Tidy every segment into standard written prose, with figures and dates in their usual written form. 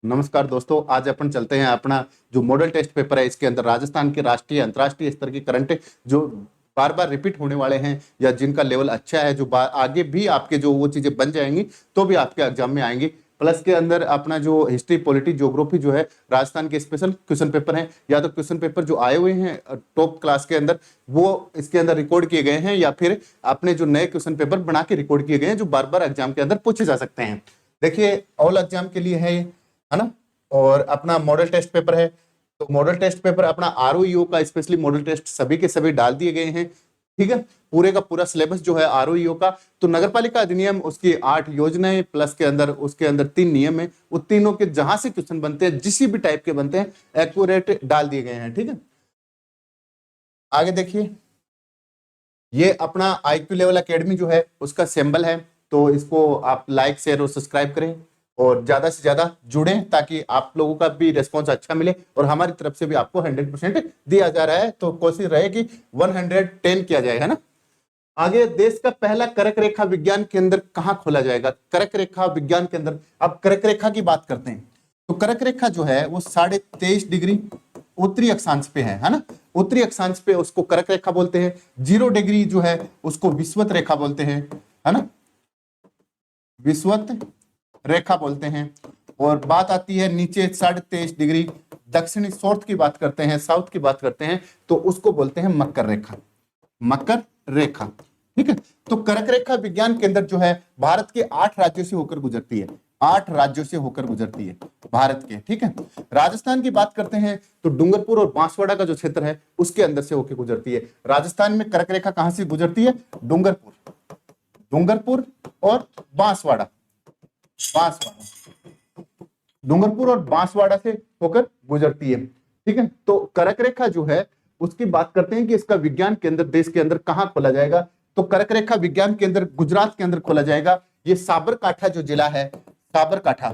नमस्कार दोस्तों, आज अपन चलते हैं अपना जो मॉडल टेस्ट पेपर है इसके अंदर राजस्थान के राष्ट्रीय अंतर्राष्ट्रीय स्तर की करंट जो बार बार रिपीट होने वाले हैं या जिनका लेवल अच्छा है, जो आगे भी आपके जो वो चीजें बन जाएंगी तो भी आपके एग्जाम में आएंगी। प्लस के अंदर अपना जो हिस्ट्री पॉलिटी ज्योग्राफी जो है राजस्थान के स्पेशल क्वेश्चन पेपर हैं, या तो क्वेश्चन पेपर जो आए हुए हैं टॉप क्लास के अंदर वो इसके अंदर रिकॉर्ड किए गए हैं, या फिर आपने जो नए क्वेश्चन पेपर बना के रिकॉर्ड किए गए हैं जो बार बार एग्जाम के अंदर पूछे जा सकते हैं। देखिए ऑल एग्जाम के लिए है ना। और अपना मॉडल टेस्ट पेपर है, तो मॉडल टेस्ट पेपर अपना आरओईओ का स्पेशली मॉडल टेस्ट सभी के सभी डाल दिए गए हैं। ठीक है, पूरे का पूरा सिलेबस जो है आरओईओ का, तो नगरपालिका अधिनियम उसकी 8 योजनाएं प्लस के अंदर उसके अंदर 3 नियम है, वो तीनों के जहां से क्वेश्चन बनते हैं जिस भी टाइप के बनते हैं एक्यूरेट डाल दिए गए हैं। ठीक है, आगे देखिए, ये अपना आईक्यू लेवल एकेडमी जो है उसका सिंबल है, तो इसको आप लाइक शेयर और सब्सक्राइब करें और ज्यादा से ज्यादा जुड़ें ताकि आप लोगों का भी रिस्पॉन्स अच्छा मिले और हमारी तरफ से भी आपको 100% दिया जा रहा है, तो कोशिश रहे कि 110 किया जाए, है ना। आगे, देश का पहला कर्क रेखा विज्ञान केंद्र कहां खोला जाएगा? कर्क रेखा विज्ञान केंद्र, अब कर्क रेखा की बात करते हैं तो कर्क रेखा जो है वो 23.5 डिग्री उत्तरी अक्षांश पे है ना। उत्तरी अक्षांश पे उसको कर्क रेखा बोलते हैं। 0 डिग्री जो है उसको विषुवत रेखा बोलते हैं, है ना, विषुवत रेखा बोलते हैं। और बात आती है नीचे 23.5 डिग्री दक्षिणी साउथ की बात करते हैं, साउथ की बात करते हैं तो उसको बोलते हैं मकर रेखा, मकर रेखा। ठीक है, तो कर्क रेखा विज्ञान केंद्र जो है भारत के 8 राज्यों से होकर गुजरती है, 8 राज्यों से होकर गुजरती है भारत के। ठीक है, राजस्थान की बात करते हैं तो डूंगरपुर और बांसवाड़ा का जो क्षेत्र है उसके अंदर से होकर गुजरती है। राजस्थान में कर्क रेखा कहां से गुजरती है? डूंगरपुर, डूंगरपुर और बांसवाड़ा, बांसवाड़ा, डूंगरपुर और बांसवाड़ा से होकर गुजरती है। ठीक है, तो कर्क रेखा जो है उसकी बात करते हैं कि इसका विज्ञान केंद्र देश के अंदर कहां खोला जाएगा, तो कर्क रेखा विज्ञान केंद्र गुजरात के अंदर खोला जाएगा। ये साबरकाठा जो जिला है, साबरकाठा,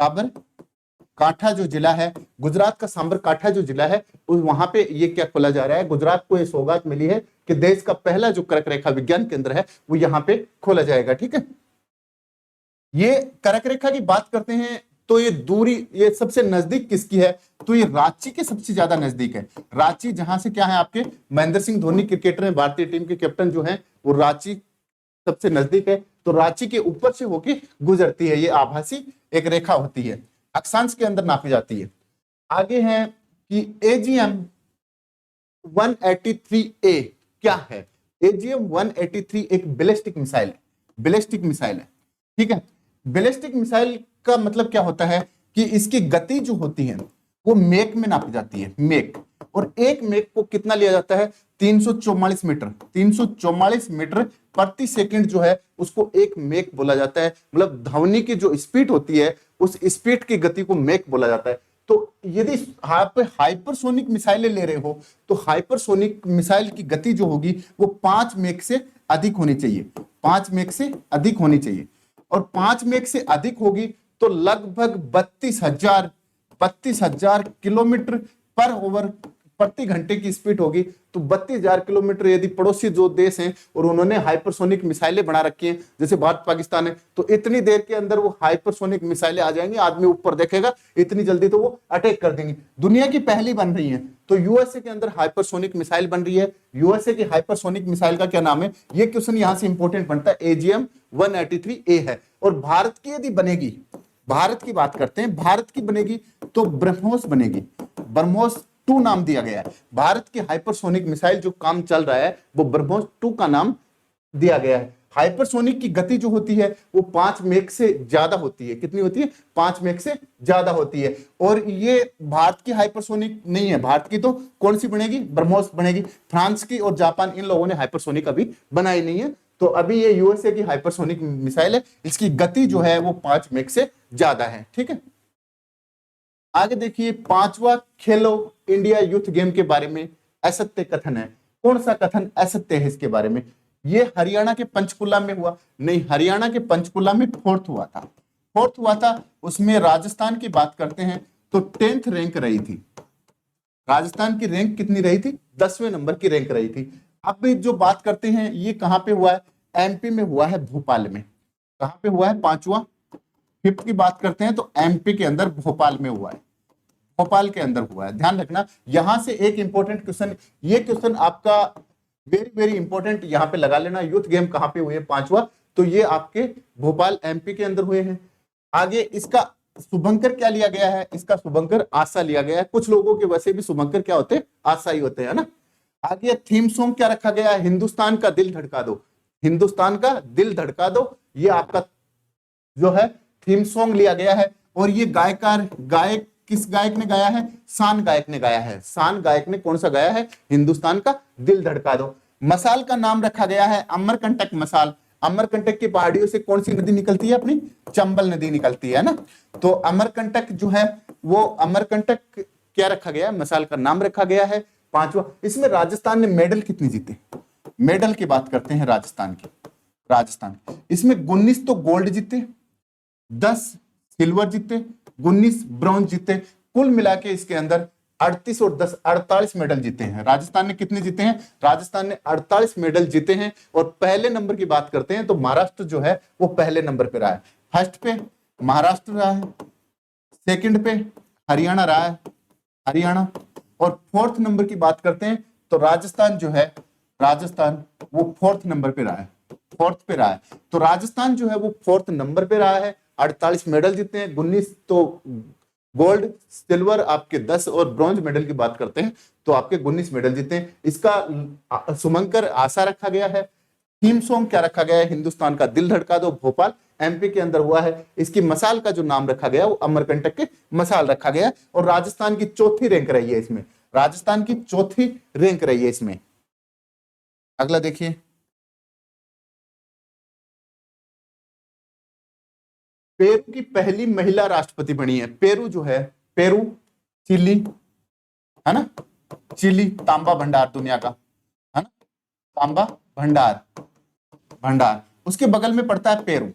साबरकाठा जो जिला है, गुजरात का साबरकाठा जो जिला है वहां पे ये क्या खोला जा रहा है, गुजरात को ये सौगात मिली है कि देश का पहला जो कर्क रेखा विज्ञान केंद्र है वो यहाँ पे खोला जाएगा। ठीक है, ये कर्क रेखा की बात करते हैं तो ये दूरी ये सबसे नजदीक किसकी है, तो ये रांची के सबसे ज्यादा नजदीक है। रांची जहां से क्या है आपके महेंद्र सिंह धोनी क्रिकेटर हैं, भारतीय टीम के कैप्टन जो हैं, वो रांची सबसे नजदीक है, तो रांची के ऊपर से होके गुजरती है। ये आभासी एक रेखा होती है, अक्षांश के अंदर नापी जाती है। आगे है कि एजीएम 183A क्या है? एजीएम 183 एक बैलिस्टिक मिसाइल है, बैलिस्टिक मिसाइल है। ठीक है, बैलिस्टिक मिसाइल का मतलब क्या होता है कि इसकी गति जो होती है वो मेक में नापी जाती है, मेक, और एक मेक को कितना लिया जाता है? 344 मीटर, 344 मीटर प्रति सेकंड जो है उसको एक मेक बोला जाता है। मतलब ध्वनि की जो स्पीड होती है उस स्पीड की गति को मेक बोला जाता है। तो यदि आप हाइपरसोनिक मिसाइलें ले रहे हो तो हाइपरसोनिक मिसाइल की गति जो होगी वो 5 मेक से अधिक होनी चाहिए, 5 मेक से अधिक होनी चाहिए, और 5 मेक से अधिक होगी तो लगभग 32,000 किलोमीटर पर ओवर प्रति घंटे की स्पीड होगी। तो 32,000 किलोमीटर यदि पड़ोसी जो देश हैं और उन्होंने हाइपरसोनिक मिसाइलें बना रखी हैं जैसे भारत पाकिस्तान है, तो इतनी देर के अंदर वो हाइपरसोनिक मिसाइलें आ जाएंगी, आदमी ऊपर देखेगा इतनी जल्दी तो वो अटैक कर देंगी। दुनिया की पहली बन रही है, तो यूएसए के अंदर हाइपरसोनिक मिसाइल बन रही है। यूएसए की हाइपरसोनिक मिसाइल का क्या नाम है? ये क्वेश्चन यहां से इंपॉर्टेंट बनता है, एजीएम 183A है। और भारत की यदि बनेगी, भारत की बात करते हैं, भारत की बनेगी तो ब्रह्मोस बनेगी, ब्रह्मोस 2 नाम दिया गया है। भारत की हाइपरसोनिक मिसाइल जो काम चल रहा है वो ब्रह्मोस 2 का नाम दिया गया है। हाइपरसोनिक की गति जो होती है वो 5 मेक से ज्यादा होती है। कितनी होती है? 5 मेक से ज्यादा होती है। और ये भारत की हाइपरसोनिक नहीं है, भारत की तो कौन सी बनेगी? ब्रह्मोस बनेगी। फ्रांस की और जापान इन लोगों ने हाइपरसोनिक अभी बनाई नहीं है, तो अभी ये यूएसए की हाइपरसोनिक मिसाइल है, इसकी गति जो है वो 5 मेक से ज्यादा है। ठीक है, आगे देखिए, 5वां खेलो इंडिया यूथ गेम के बारे में असत्य कथन है। कौन सा कथन असत्य है इसके बारे में? ये हरियाणा के पंचकुला में हुआ नहीं, हरियाणा के पंचकुला में 4th हुआ था, 4th हुआ था। उसमें राजस्थान की बात करते हैं तो 10th रैंक रही थी, राजस्थान की रैंक कितनी रही थी? 10वें नंबर की रैंक रही थी। अब जो बात करते हैं ये कहां पे हुआ है? एमपी में हुआ है, भोपाल में। कहां पे हुआ है? 5वां फिफ्थ की बात करते हैं तो एमपी के अंदर भोपाल में हुआ है, भोपाल के अंदर हुआ है। ध्यान रखना यहां से एक इंपॉर्टेंट क्वेश्चन, ये क्वेश्चन आपका वेरी वेरी इंपॉर्टेंट यहां पे लगा लेना। यूथ गेम कहां पे हुए, पांचवा, तो ये आपके भोपाल एमपी के अंदर हुए हैं। आगे इसका शुभंकर क्या लिया गया है, इसका शुभंकर आशा लिया गया है। कुछ लोगों के वैसे भी शुभंकर क्या होते हैं, आशा ही होते हैं ना। आगे थीम सॉन्ग क्या रखा गया है, हिंदुस्तान का दिल धड़का दो, हिंदुस्तान का दिल धड़का दो, ये आपका जो है थीम सॉन्ग लिया गया है। और ये गायकार, गायक किस गायक ने गाया है, शान गायक ने गाया है। शान गायक ने कौन सा गाया है, हिंदुस्तान का दिल धड़का दो। मसाल का नाम रखा गया है अमरकंटक मसाल। अमरकंटक की पहाड़ियों से कौन सी नदी निकलती है, अपनी चंबल नदी निकलती है ना। तो अमरकंटक जो है वो अमरकंटक क्या रखा गया है, मसाल का नाम रखा गया है। पांचवा, इसमें राजस्थान ने मेडल कितने जीते, मेडल की बात करते हैं राजस्थान की। राजस्थान इसमें 19 तो गोल्ड जीते, 10 सिल्वर जीते, 19 ब्रॉन्ज जीते, कुल मिला के इसके अंदर 38 और 10 48 मेडल जीते हैं। राजस्थान ने कितने जीते हैं, राजस्थान ने 48 मेडल जीते हैं। और पहले नंबर की बात करते हैं तो महाराष्ट्र जो है वो पहले नंबर पे रहा है। फर्स्ट पे महाराष्ट्र रहा है, सेकंड पे हरियाणा रहा है, हरियाणा। और फोर्थ नंबर की बात करते हैं तो राजस्थान जो है, राजस्थान वो फोर्थ नंबर पे रहा है, फोर्थ पे रहा है। तो राजस्थान जो है वो फोर्थ नंबर पे रहा है, 48 मेडल जीते हैं, 19 तो गोल्ड, सिल्वर आपके 10 और ब्रॉन्ज मेडल की बात करते हैं तो आपके 19 मेडल जीते हैं। इसका शुभंकर आशा रखा गया है। थीम सॉन्ग क्या रखा गया है, हिंदुस्तान का दिल धड़का दो, भोपाल एमपी के अंदर हुआ है। इसकी मसाल का जो नाम रखा गया वो अमरकंटक के मसाल रखा गया है। और राजस्थान की चौथी रैंक रही है इसमें, राजस्थान की चौथी रैंक रही है इसमें। अगला देखिए, पेरू की पहली महिला राष्ट्रपति बनी है। पेरू जो है, पेरू चिली है ना, चिली तांबा भंडार दुनिया का है ना, तांबा भंडार, भंडार उसके बगल में पड़ता है पेरू,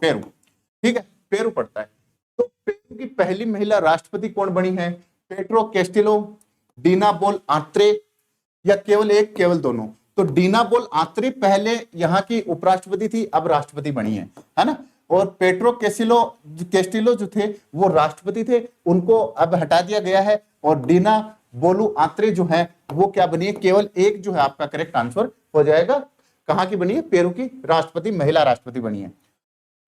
पेरू ठीक है, पेरू पड़ता है। तो पेरू की पहली महिला राष्ट्रपति कौन बनी है, पेट्रो कैस्टिलो, डीना बोल आत्रे, या केवल एक, केवल दोनों। तो डीना बोल आत्रे पहले यहाँ की उपराष्ट्रपति थी, अब राष्ट्रपति बनी है ना। और पेट्रो कैस्टिलो जो थे वो राष्ट्रपति थे, उनको अब हटा दिया गया है। और डीना बोलू आत्रे जो है वो क्या बनी है, केवल एक जो है आपका करेक्ट आंसर हो जाएगा। कहां की बनी है, पेरू की राष्ट्रपति, महिला राष्ट्रपति बनी है।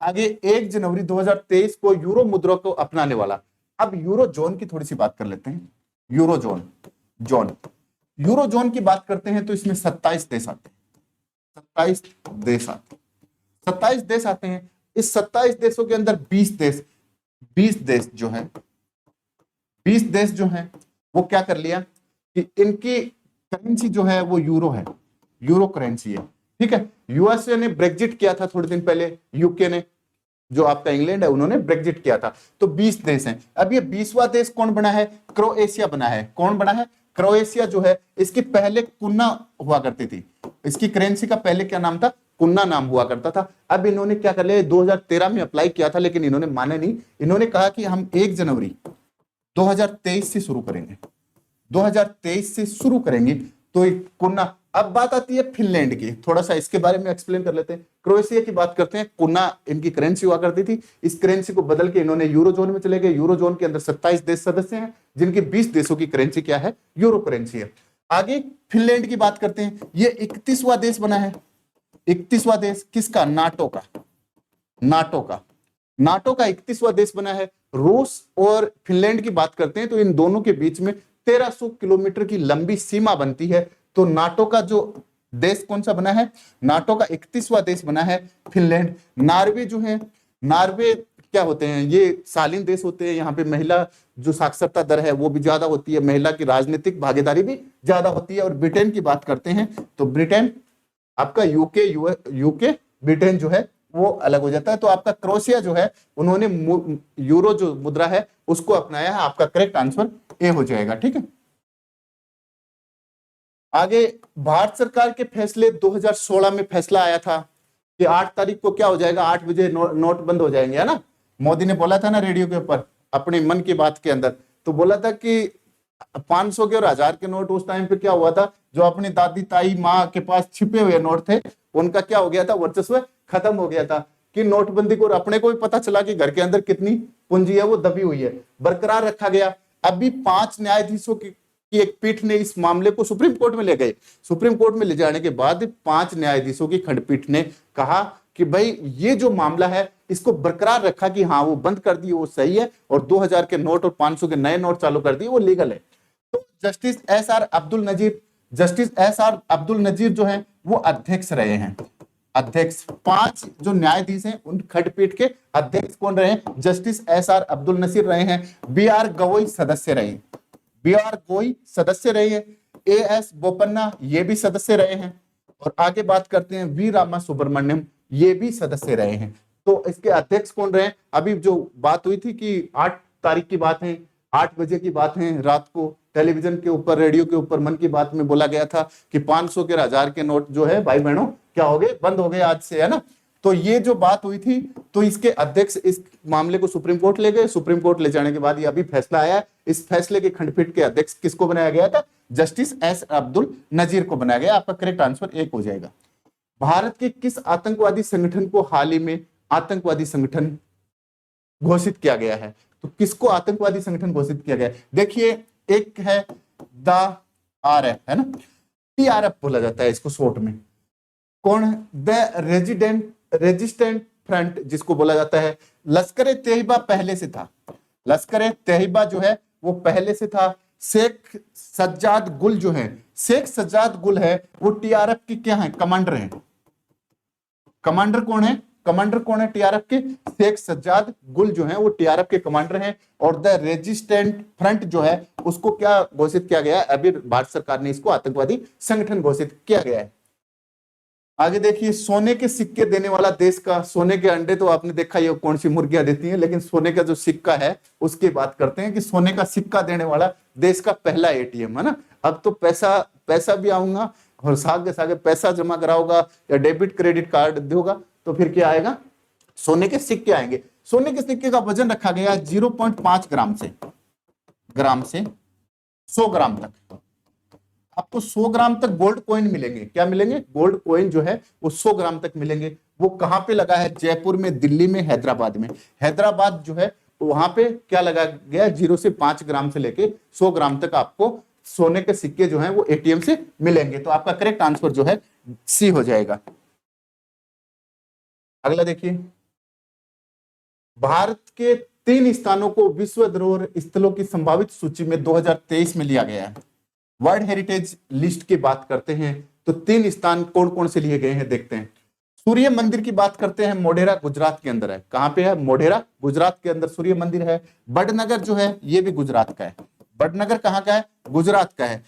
आगे 1 जनवरी 2023 को यूरो मुद्रा को अपनाने वाला। अब यूरो जोन की थोड़ी सी बात कर लेते हैं। यूरो जोन, यूरो जोन की बात करते हैं तो इसमें 27 देश आते हैं, 27 देश आते हैं, 27 देश आते हैं। इस 27 देशों के अंदर 20 देश, 20 देश जो है, 20 देश जो है वो क्या कर लिया कि इनकी करेंसी जो है वो यूरो है, यूरो करेंसी है, ठीक है। यूएसए ने ब्रेग्जिट किया था थोड़े दिन पहले, यूके ने, जो आपका इंग्लैंड है, उन्होंने ब्रेग्जिट किया था। तो 20 देश हैं। अब ये 20वां देश कौन बना है, क्रोएशिया बना है। कौन बना है, क्रोएशिया जो है। इसकी पहले कुन्ना हुआ करती थी, इसकी करेंसी का पहले क्या नाम था, कुन्ना नाम हुआ करता था। अब इन्होंने क्या कर लिया, 2013 में अप्लाई किया था लेकिन इन्होंने माना नहीं। इन्होंने कहा कि हम 1 जनवरी 2023 से शुरू करेंगे, 2023 से शुरू करेंगे। तो कुन्ना। अब बात आती है फिनलैंड की, थोड़ा सा इसके बारे में एक्सप्लेन कर लेते हैं। क्रोएशिया की बात करते हैं, कुन्ना इनकी करेंसी हुआ करती थी। इस करेंसी को बदल के इन्होंने यूरो जोन में चले गए। यूरो जोन के अंदर 27 देश सदस्य हैं, जिनके 20 देशों की करेंसी क्या है, यूरो करेंसी है। आगे फिनलैंड की बात करते हैं, ये 31वां देश बना है। 31वां देश किसका, नाटो का, नाटो का, नाटो का 31वां देश बना है। रूस और फिनलैंड की बात करते हैं तो इन दोनों के बीच में 1300 किलोमीटर की लंबी सीमा बनती है। तो नाटो का जो देश कौन सा बना है, नाटो का 31वां देश बना है फिनलैंड। नार्वे जो है, नार्वे क्या होते हैं, ये शालीन देश होते हैं। यहाँ पे महिला जो साक्षरता दर है वो भी ज्यादा होती है, महिला की राजनीतिक भागीदारी भी ज्यादा होती है। और ब्रिटेन की बात करते हैं तो ब्रिटेन आपका यूके ब्रिटेन जो है वो अलग हो जाता है। तो आपका क्रोएशिया जो है उन्होंने यूरो जो मुद्रा है उसको अपनाया है। आपका करेक्ट आंसर ए हो जाएगा, ठीक है। आगे भारत सरकार के फैसले 2016 में फैसला आया था कि 8 तारीख को क्या हो जाएगा, 8 बजे नोट बंद हो जाएंगे, है ना। मोदी ने बोला था ना रेडियो के ऊपर अपने मन की बात के अंदर, तो बोला था कि 500 के और 1000 के नोट उस टाइम पे क्या हुआ था, जो अपनी दादी ताई माँ के पास छिपे हुए नोट थे उनका क्या हो गया था, वर्चस्व खत्म हो गया था। कि नोटबंदी को, और अपने को भी पता चला कि घर के अंदर कितनी पूंजी है वो दबी हुई है, बरकरार रखा गया। अभी 5 न्यायाधीशों की एक पीठ ने इस मामले को सुप्रीम कोर्ट में ले गए। सुप्रीम कोर्ट में ले जाने के बाद 5 न्यायाधीशों की खंडपीठ ने कहा कि भाई ये जो मामला है इसको बरकरार रखा कि हाँ वो बंद कर दिए वो सही है, और 2000 के नोट और 500 के नए नोट चालू कर दिए वो लीगल है। तो justice S R Abdul Nazeer जो है वो अध्यक्ष रहे हैं। अध्यक्ष 5 जो न्यायाधीश हैं उन खंडपीठ के अध्यक्ष कौन रहे हैं? Justice S R Abdul Nazeer रहे हैं। बी आर गवई सदस्य रहे हैं। बी आर गवई सदस्य रहे हैं। ए एस बोपन्ना ये भी सदस्य रहे हैं। और आगे बात करते हैं वी रामा सुब्रमण्यम, ये भी सदस्य रहे हैं। तो इसके अध्यक्ष कौन रहे? अभी जो बात हुई थी कि 8 तारीख की बात है, 8 बजे की बात है, रात को टेलीविजन के ऊपर, रेडियो के ऊपर मन की बात में बोला गया था कि 500 के 1000 के नोट जो है भाई बहनों क्या हो गए, बंद हो गए आज से, है ना। तो ये जो बात हुई थी, तो इसके अध्यक्ष इस मामले को सुप्रीम कोर्ट ले गए। सुप्रीम कोर्ट ले जाने के बाद ये अभी फैसला आया। इस फैसले के खंडपीठ के अध्यक्ष किसको बनाया गया था? जस्टिस एस अब्दुल नजीर को बनाया गया। आपका करेक्ट आंसर 1 हो जाएगा। भारत के किस आतंकवादी संगठन को हाल ही में आतंकवादी संगठन घोषित किया गया है? तो किसको आतंकवादी संगठन घोषित किया गया है? देखिए, एक है द RF, है ना, TRF बोला जाता है इसको शॉर्ट में। कौन है? द रेजिस्टेंट फ्रंट जिसको बोला जाता है। लश्कर तैयबा पहले से था। लश्कर तैयबा जो है वो पहले से था। शेख सज्जाद गुल जो है, शेख सज्जाद गुल है वो TRF की क्या है? कमांडर है। कमांडर कौन है? कमांडर कौन है TRF के? शेख सज्जाद गुल जो है वो TRF के कमांडर हैं। और द रेजिस्टेंट फ्रंट जो है उसको क्या घोषित किया गया है? अभी भारत सरकार ने इसको आतंकवादी संगठन घोषित किया गया है। आगे देखिए, सोने के सिक्के देने वाला देश का, सोने के अंडे तो आपने देखा ये कौन सी मुर्गियां देती हैं, लेकिन सोने का जो सिक्का है उसकी बात करते हैं कि सोने का सिक्का देने वाला देश का पहला ATM, है ना। अब तो पैसा भी आऊंगा और सागे सागे पैसा जमा कराओगा या डेबिट क्रेडिट कार्ड दोगा तो फिर क्या आएगा? सोने के सिक्के आएंगे। सोने के सिक्के का वजन रखा गया 0.5 ग्राम से 100 ग्राम तक। आपको 100 ग्राम तक गोल्ड कॉइन मिलेंगे। क्या मिलेंगे? गोल्ड कॉइन जो है वो 100 ग्राम तक मिलेंगे। वो कहां पे लगा है? जयपुर में, दिल्ली में, हैदराबाद में। हैदराबाद जो है वहां पे क्या लगा गया? 0 से 5 ग्राम से लेके 100 ग्राम तक आपको सोने के सिक्के जो है वो ATM से मिलेंगे। तो आपका करेक्ट आंसर जो है C हो जाएगा। अगला देखिए, भारत के 3 स्थानों को विश्व धरोहर स्थलों की संभावित सूची में 2023 में लिया गया है। वर्ल्ड हेरिटेज लिस्ट की बात करते हैं तो 3 स्थान कौन कौन से लिए गए हैं देखते हैं। सूर्य मंदिर की बात करते हैं, मोढेरा गुजरात के अंदर है। कहां पे है? मोढेरा गुजरात के अंदर सूर्य मंदिर है। बड़नगर जो है ये भी गुजरात का है। बड़नगर कहां का है? गुजरात का है।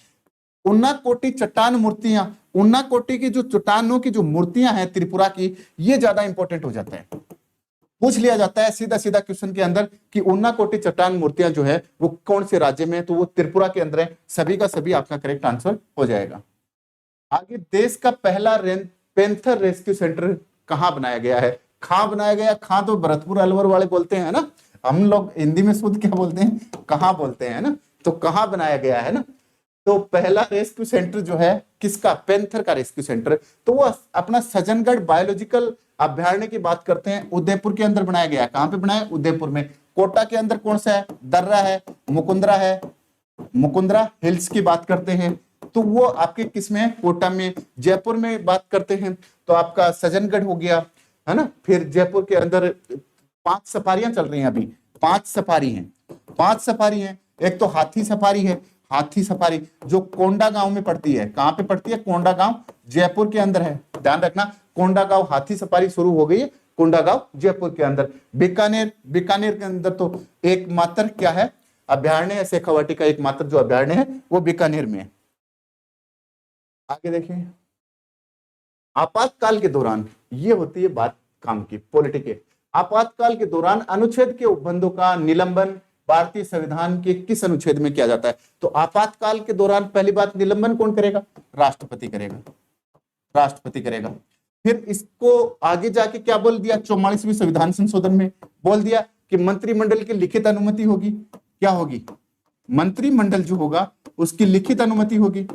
उन्नाकोटी चट्टान मूर्तियां, उन्नाकोटी की जो चट्टानों की जो मूर्तियां हैं त्रिपुरा की, ये ज्यादा इंपॉर्टेंट हो जाता है। पूछ लिया जाता है सीधा सीधा क्वेश्चन के अंदर कि उन्नाकोटी चट्टान मूर्तियां जो है वो कौन से राज्य में है? तो वो त्रिपुरा के अंदर है। सभी का सभी आपका करेक्ट आंसर हो जाएगा। आगे, देश का पहला पैंथर रेस्क्यू सेंटर कहां बनाया गया है? कहां बनाया गया? कहां तो भरतपुर अलवर वाले बोलते हैं ना, हम लोग हिंदी में शुद्ध क्या बोलते हैं? कहां बोलते हैं ना। तो कहां बनाया गया है ना। तो पहला रेस्क्यू सेंटर जो है किसका? पैंथर का रेस्क्यू सेंटर। तो वो अपना सज्जनगढ़ बायोलॉजिकल अभ्यारण्य की बात करते हैं, उदयपुर के अंदर बनाया गया। कहां पे बनाया? उदयपुर में। कोटा के अंदर कौन सा है? दर्रा है, मुकुंदरा है। मुकुंदरा हिल्स की बात करते हैं तो वो आपके किस में है? कोटा में। जयपुर में बात करते हैं तो आपका सज्जनगढ़ हो गया, है ना। फिर जयपुर के अंदर 5 सफारियां चल रही हैं अभी। 5 सफारी हैं। 5 सफारी हैं। एक तो हाथी सफारी है। हाथी सफारी जो कोंडा गांव में पड़ती है। कहां पे पड़ती है? कोंडा गांव जयपुर के अंदर है। ध्यान रखना, कोंडा गांव हाथी सफारी शुरू हो गई है। कोंडा गांव जयपुर के अंदर। बीकानेर के अंदर तो एकमात्र क्या है? अभ्यारण्य है। शेखावाटी का एकमात्र जो अभ्यारण्य है वो बीकानेर में है। आगे देखिए, आपातकाल के दौरान, ये होती है बात काम की, पॉलिटिकल। आपातकाल के दौरान अनुच्छेद के उपबंधों का निलंबन भारतीय संविधान के किस अनुच्छेद में किया जाता है? तो आपातकाल के दौरान पहली बात, निलंबन कौन करेगा? राष्ट्रपति करेगा। राष्ट्रपति करेगा। फिर इसको आगे जाके क्या बोल दिया? 44वीं संविधान संशोधन में बोल दिया कि मंत्रिमंडल की लिखित अनुमति होगी। क्या होगी? मंत्रिमंडल जो होगा उसकी लिखित अनुमति होगी,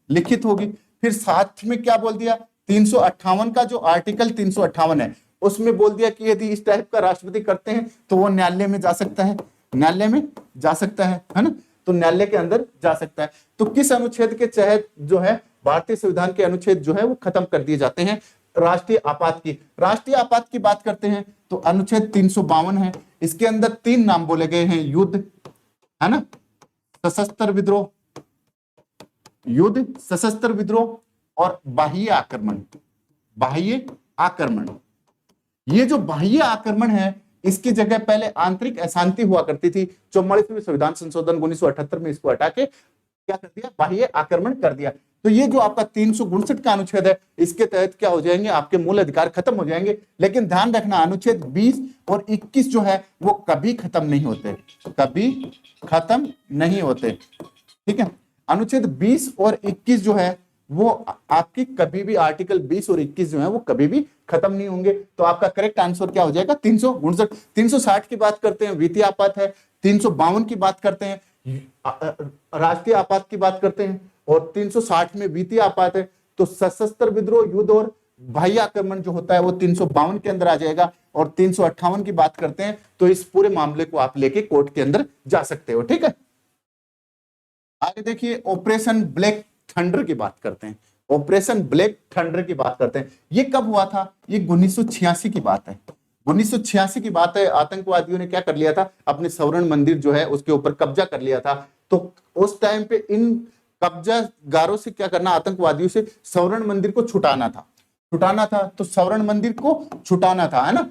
लिखित होगी। फिर साथ में क्या बोल दिया? 358 का जो आर्टिकल 358 है उसमें बोल दिया कि यदि इस टाइप का राष्ट्रपति करते हैं तो वो न्यायालय में जा सकता है, न्यायालय में जा सकता है ना, तो न्यायालय के अंदर जा सकता है। तो किस अनुच्छेद के तहत जो है भारतीय संविधान के अनुच्छेद जो है वो खत्म कर दिए जाते हैं? राष्ट्रीय आपात की, राष्ट्रीय आपात की बात करते हैं तो अनुच्छेद 352 है। इसके अंदर 3 नाम बोले गए हैं, युद्ध, है ना, सशस्त्र विद्रोह, युद्ध, सशस्त्र विद्रोह और बाह्य आक्रमण, बाह्य आक्रमण। ये जो बाह्य आक्रमण है इसकी जगह पहले आंतरिक अशांति हुआ करती थी। 44वें संविधान संशोधन 1978 में इसको हटा के क्या कर दिया? बाह्य आक्रमण कर दिया। तो ये जो आपका 359 का अनुच्छेद है इसके तहत क्या हो जाएंगे? आपके मूल अधिकार खत्म हो जाएंगे। लेकिन ध्यान रखना अनुच्छेद 20 और 21 जो है वो कभी खत्म नहीं होते, कभी खत्म नहीं होते, ठीक है। अनुच्छेद 20 और 21 जो है वो आपकी कभी भी, आर्टिकल 20 और 21 जो है वो कभी भी खत्म नहीं होंगे। तो आपका करेक्ट आंसर क्या हो जाएगा? 359। 360 की बात करते हैं, वित्तीय आपात है। 352 की बात करते हैं, राष्ट्रीय आपात की बात करते हैं। और 360 में वित्तीय आपात है। तो सशस्त्र विद्रोह, युद्ध और बाह्य आक्रमण जो होता है वो 352 के अंदर आ जाएगा। और 358 की बात करते हैं तो इस पूरे मामले को आप लेके कोर्ट के अंदर जा सकते हो, ठीक है। आगे देखिए, ऑपरेशन ब्लैक थंडर की बात करते हैं। ऑपरेशन ब्लैक थंडर की बात करते हैं, ये कब हुआ था? ये 1986 की बात है। 1986 की बात है। आतंकवादियों ने क्या कर लिया था? अपने स्वर्ण मंदिर जो है उसके ऊपर कब्जा कर लिया था। तो उस टाइम पे इन कब्जागारों से क्या करना? आतंकवादियों से स्वर्ण मंदिर को छुटाना था, छुटाना था। तो स्वर्ण मंदिर को छुटाना था, है ना,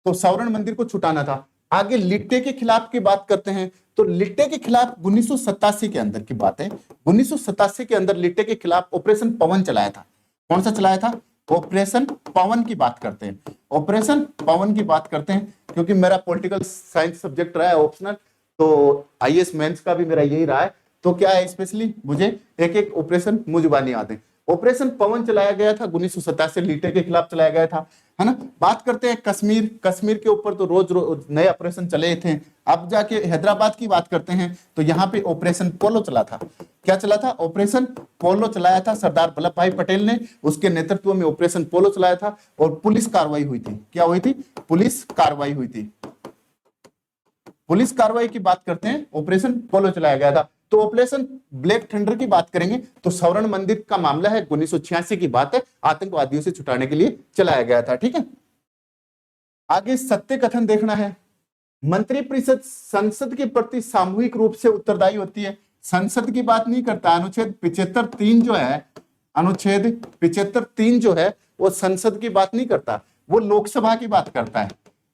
तो स्वर्ण मंदिर को छुटाना था। आगे लिट्टे के खिलाफ की बात करते हैं। तो लिट्टे के खिलाफ 1987 के अंदर की बात है। 1987 के अंदर लिट्टे के खिलाफ ऑपरेशन पवन चलाया था। कौन सा चलाया था? ऑपरेशन पवन की बात करते हैं, ऑपरेशन पवन की बात करते हैं। क्योंकि मेरा पॉलिटिकल साइंस सब्जेक्ट रहा है ऑप्शनल, तो आईएएस मेंस का भी मेरा यही रहा है। तो क्या है, स्पेशली मुझे एक एक ऑपरेशन मुझबानी याद है। ऑपरेशन पवन चलाया गया था 1987, लिट्टे के खिलाफ चलाया गया था, है ना। बात करते हैं कश्मीर, कश्मीर के ऊपर तो रोज रोज नए ऑपरेशन चले थे। अब जाके हैदराबाद की बात करते हैं तो यहाँ पे ऑपरेशन पोलो चला था। क्या चला था? ऑपरेशन पोलो चलाया था सरदार वल्लभ भाई पटेल ने, उसके नेतृत्व में ऑपरेशन पोलो चलाया था। और पुलिस कार्रवाई हुई थी। क्या हुई थी? पुलिस कार्रवाई हुई थी। पुलिस कार्रवाई की बात करते हैं, ऑपरेशन पोलो चलाया गया था। तो ऑपरेशन ब्लैक थंडर की बात करेंगे तो स्वर्ण मंदिर का मामला है, 1986 की बात है, आतंकवादियों से छुटाने के लिए चलाया गया था, ठीक है। आगे सत्य कथन देखना है। मंत्रिपरिषद संसद के प्रति सामूहिक रूप से उत्तरदायी होती है। संसद की बात नहीं करता। अनुच्छेद 75(3) जो है, अनुच्छेद 75(3) जो है वो संसद की बात नहीं करता, वो लोकसभा की बात करता है।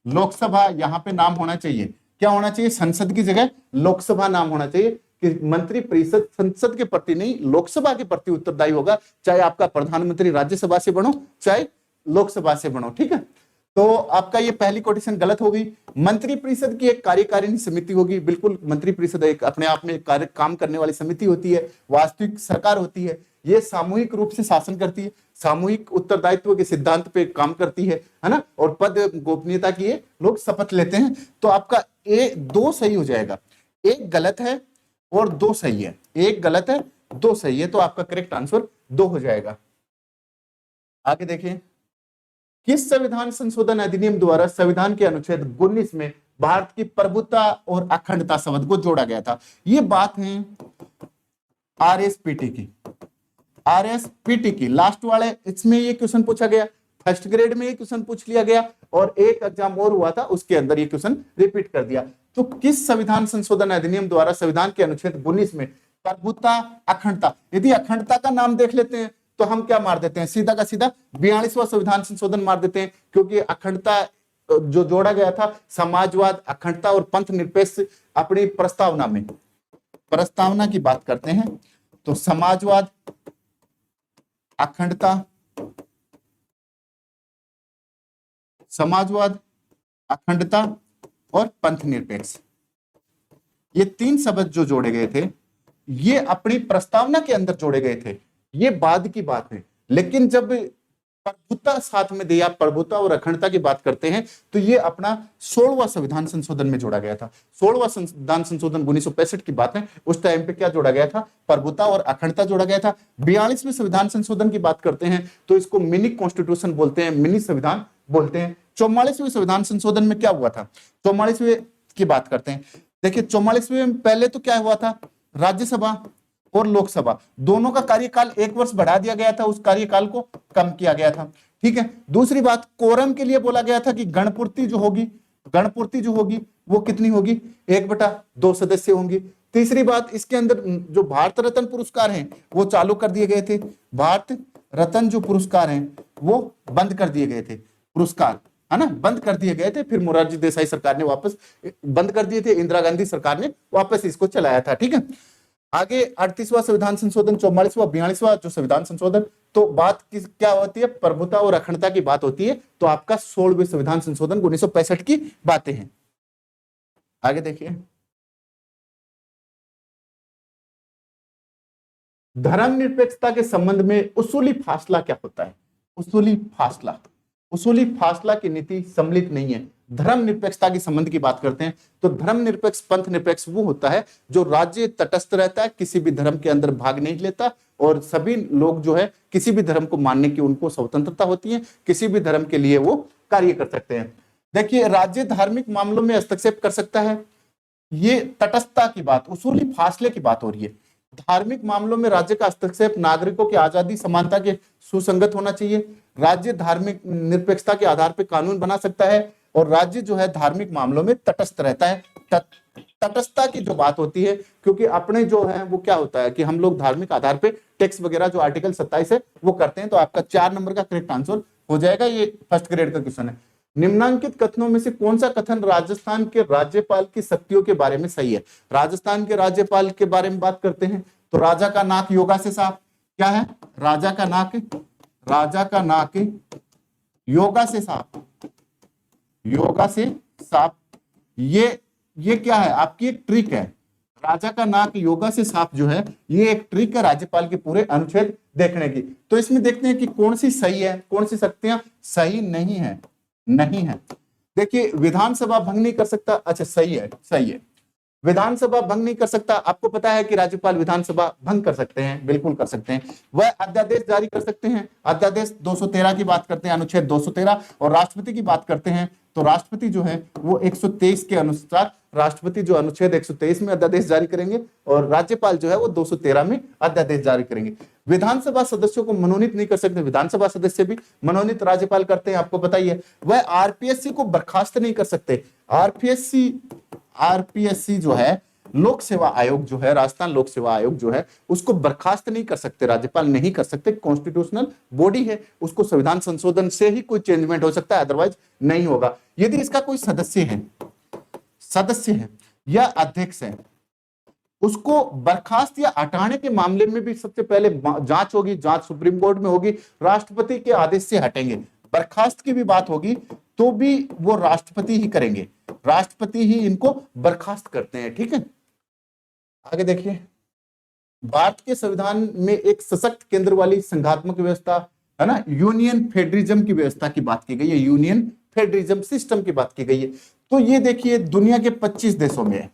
लोकसभा यहाँ पे नाम होना चाहिए। क्या होना चाहिए? संसद की जगह लोकसभा नाम होना चाहिए कि मंत्रिपरिषद संसद के प्रति नहीं, लोकसभा के प्रति उत्तरदायी होगा। चाहे आपका प्रधानमंत्री राज्यसभा से बनो, चाहे लोकसभा से बनो, ठीक है। तो आपका ये पहली कोटेशन गलत हो गई। मंत्रिपरिषद की एक कार्यकारिणी समिति होगी। बिल्कुल, मंत्रिपरिषद एक अपने आप में कार्य काम करने वाली समिति होती है, वास्तविक सरकार होती है। ये सामूहिक रूप से शासन करती है, सामूहिक उत्तरदायित्व के सिद्धांत पे काम करती है ना। और पद गोपनीयता की ये लोग शपथ लेते हैं। तो आपका ए 2 सही हो जाएगा। एक गलत है और 2 सही है, एक गलत है 2 सही है, तो आपका करेक्ट आंसर 2 हो जाएगा। आगे देखिए, किस संविधान संशोधन अधिनियम द्वारा संविधान के अनुच्छेद 19 में भारत की प्रभुता और अखंडता शब्द को जोड़ा गया था? ये बात है आरएसपीटी की, आरएसपीटी की लास्ट वाले, इसमें ये क्वेश्चन पूछा गया। फर्स्ट ग्रेड में ये क्वेश्चन पूछ लिया गया और एक एग्जाम और हुआ था उसके अंदर ये क्वेश्चन रिपीट कर दिया। तो किस संविधान संशोधन अधिनियम द्वारा संविधान के अनुच्छेद 19 में प्रभुता अखंडता, यदि अखंडता का नाम देख लेते हैं तो हम क्या मार देते हैं? सीधा का सीधा 42वां संविधान संशोधन मार देते हैं। क्योंकि अखंडता जो जोड़ा गया था, समाजवाद, अखंडता और पंथ निरपेक्ष अपनी प्रस्तावना में, प्रस्तावना की बात करते हैं तो समाजवाद, अखंडता, समाजवाद, अखंडता और पंथ निरपेक्ष, ये 3 शब्द जो जोड़े गए थे ये अपनी प्रस्तावना के अंदर जोड़े गए थे। ये बाद की बात है। लेकिन जब प्रभुता साथ में दिया, प्रभुता और अखंडता की बात करते हैं तो ये अपना 16वां संविधान संशोधन में जोड़ा गया था। 16वां संविधान संशोधन 1965 की बात है। उस टाइम पे क्या जोड़ा गया था? प्रभुता और अखंडता जोड़ा गया था। 42वें संविधान संशोधन की बात करते हैं तो इसको मिनी कॉन्स्टिट्यूशन बोलते हैं, मिनी संविधान बोलते हैं। 44वें संविधान संशोधन में क्या हुआ था, 44वें की बात करते हैं। देखिए 44वें में पहले तो क्या हुआ था, राज्यसभा और लोकसभा दोनों का कार्यकाल 1 वर्ष बढ़ा दिया गया था, उस कार्यकाल को कम किया गया था। ठीक है, दूसरी बात, कोरम के लिए बोला गया था कि गणपूर्ति जो होगी वो कितनी होगी, 1/2 सदस्य होंगी। तीसरी बात, इसके अंदर जो भारत रत्न पुरस्कार हैं वो चालू कर दिए गए थे, भारत रत्न जो पुरस्कार हैं वो बंद कर दिए गए थे, पुरस्कार है ना, बंद कर दिए गए थे। फिर मोरारजी देसाई सरकार ने वापस बंद कर दिए थे, इंदिरा गांधी सरकार ने वापस इसको चलाया था। ठीक है, आगे 38वां संविधान संशोधन, 44वां, 42वां जो संविधान संशोधन, तो बात क्या होती है, प्रभुता और अखंडता की बात होती है। तो आपका 16वें संविधान संशोधन 1965 की बातें हैं। आगे देखिए, धर्मनिरपेक्षता के संबंध में उसूली फासला क्या होता है, उसूली फासला की नीति सम्मिलित नहीं है। धर्मनिरपेक्षता के संबंध की बात करते हैं तो धर्मनिरपेक्ष पंथ निरपेक्ष वो होता है जो राज्य तटस्थ रहता है, किसी भी धर्म के अंदर भाग नहीं लेता, और सभी लोग जो है किसी भी धर्म को मानने की उनको स्वतंत्रता होती है, किसी भी धर्म के लिए वो कार्य कर सकते हैं। देखिए, राज्य धार्मिक मामलों में हस्तक्षेप कर सकता है, ये तटस्थता की बात, उसूली फासले की बात हो रही है। धार्मिक मामलों में राज्य का हस्तक्षेप नागरिकों की आजादी समानता के सुसंगत होना चाहिए। राज्य धार्मिक निरपेक्षता के आधार पर कानून बना सकता है, और राज्य जो है धार्मिक मामलों में तटस्थ रहता है। तटस्थता की जो बात होती है, क्योंकि अपने जो है वो क्या होता है कि हम लोग धार्मिक आधार पे टैक्स वगैरह जो आर्टिकल 27 है वो करते हैं। तो आपका 4 नंबर का करेक्ट आंसर हो जाएगा, ये फर्स्ट ग्रेड का क्वेश्चन है। निम्नांकित कथनों में से कौन सा कथन राजस्थान के राज्यपाल की शक्तियों के बारे में सही है। राजस्थान के राज्यपाल के बारे में बात करते हैं तो राजा का नाक योगा से साफ, क्या है, राजा का नाक योगा से साफ, ये क्या है, आपकी एक ट्रिक है। राजा का नाक योगा से साफ जो है ये एक ट्रिक है राज्यपाल के पूरे अनुच्छेद देखने की। तो इसमें देखते हैं कि कौन सी सही है, कौन सी शक्तियां सही नहीं है। देखिए, विधानसभा भंग नहीं कर सकता, अच्छा सही है, विधानसभा भंग नहीं कर सकता। आपको पता है कि राज्यपाल विधानसभा भंग कर सकते हैं, बिल्कुल कर सकते हैं। वह अध्यादेश जारी कर सकते हैं, अध्यादेश 213 की बात करते हैं, अनुच्छेद 213। और राष्ट्रपति की बात करते हैं तो राष्ट्रपति जो है वो 123 के अनुसार, राष्ट्रपति जो अनुच्छेद 123 में अध्यादेश जारी करेंगे, और राज्यपाल जो है वो 213 में अध्यादेश जारी करेंगे। विधानसभा सदस्यों को मनोनीत नहीं कर सकते, विधानसभा सदस्य भी मनोनीत राज्यपाल करते हैं, आपको पता ही है। वह आरपीएससी को बर्खास्त नहीं कर सकते। आरपीएससी जो है लोक सेवा आयोग जो है, राजस्थान लोक सेवा आयोग जो है उसको बर्खास्त नहीं कर सकते, राज्यपाल नहीं कर सकते। कॉन्स्टिट्यूशनल बॉडी है, उसको संविधान संशोधन से ही कोई चेंजमेंट हो सकता है, अदरवाइज नहीं होगा। यदि इसका कोई सदस्य है या अध्यक्ष है, उसको बर्खास्त या हटाने के मामले में भी सबसे पहले जांच होगी, जांच सुप्रीम कोर्ट में होगी, राष्ट्रपति के आदेश से हटेंगे। बर्खास्त की भी बात होगी तो भी वो राष्ट्रपति ही करेंगे, राष्ट्रपति ही इनको बर्खास्त करते हैं। ठीक है, आगे देखिए, भारत के संविधान में एक सशक्त केंद्र वाली संघात्मक व्यवस्था है ना, यूनियन फेडरलिज्म की व्यवस्था की बात की गई है, यूनियन फेडरलिज्म सिस्टम की बात की गई है। तो ये देखिए, दुनिया के 25 देशों में है,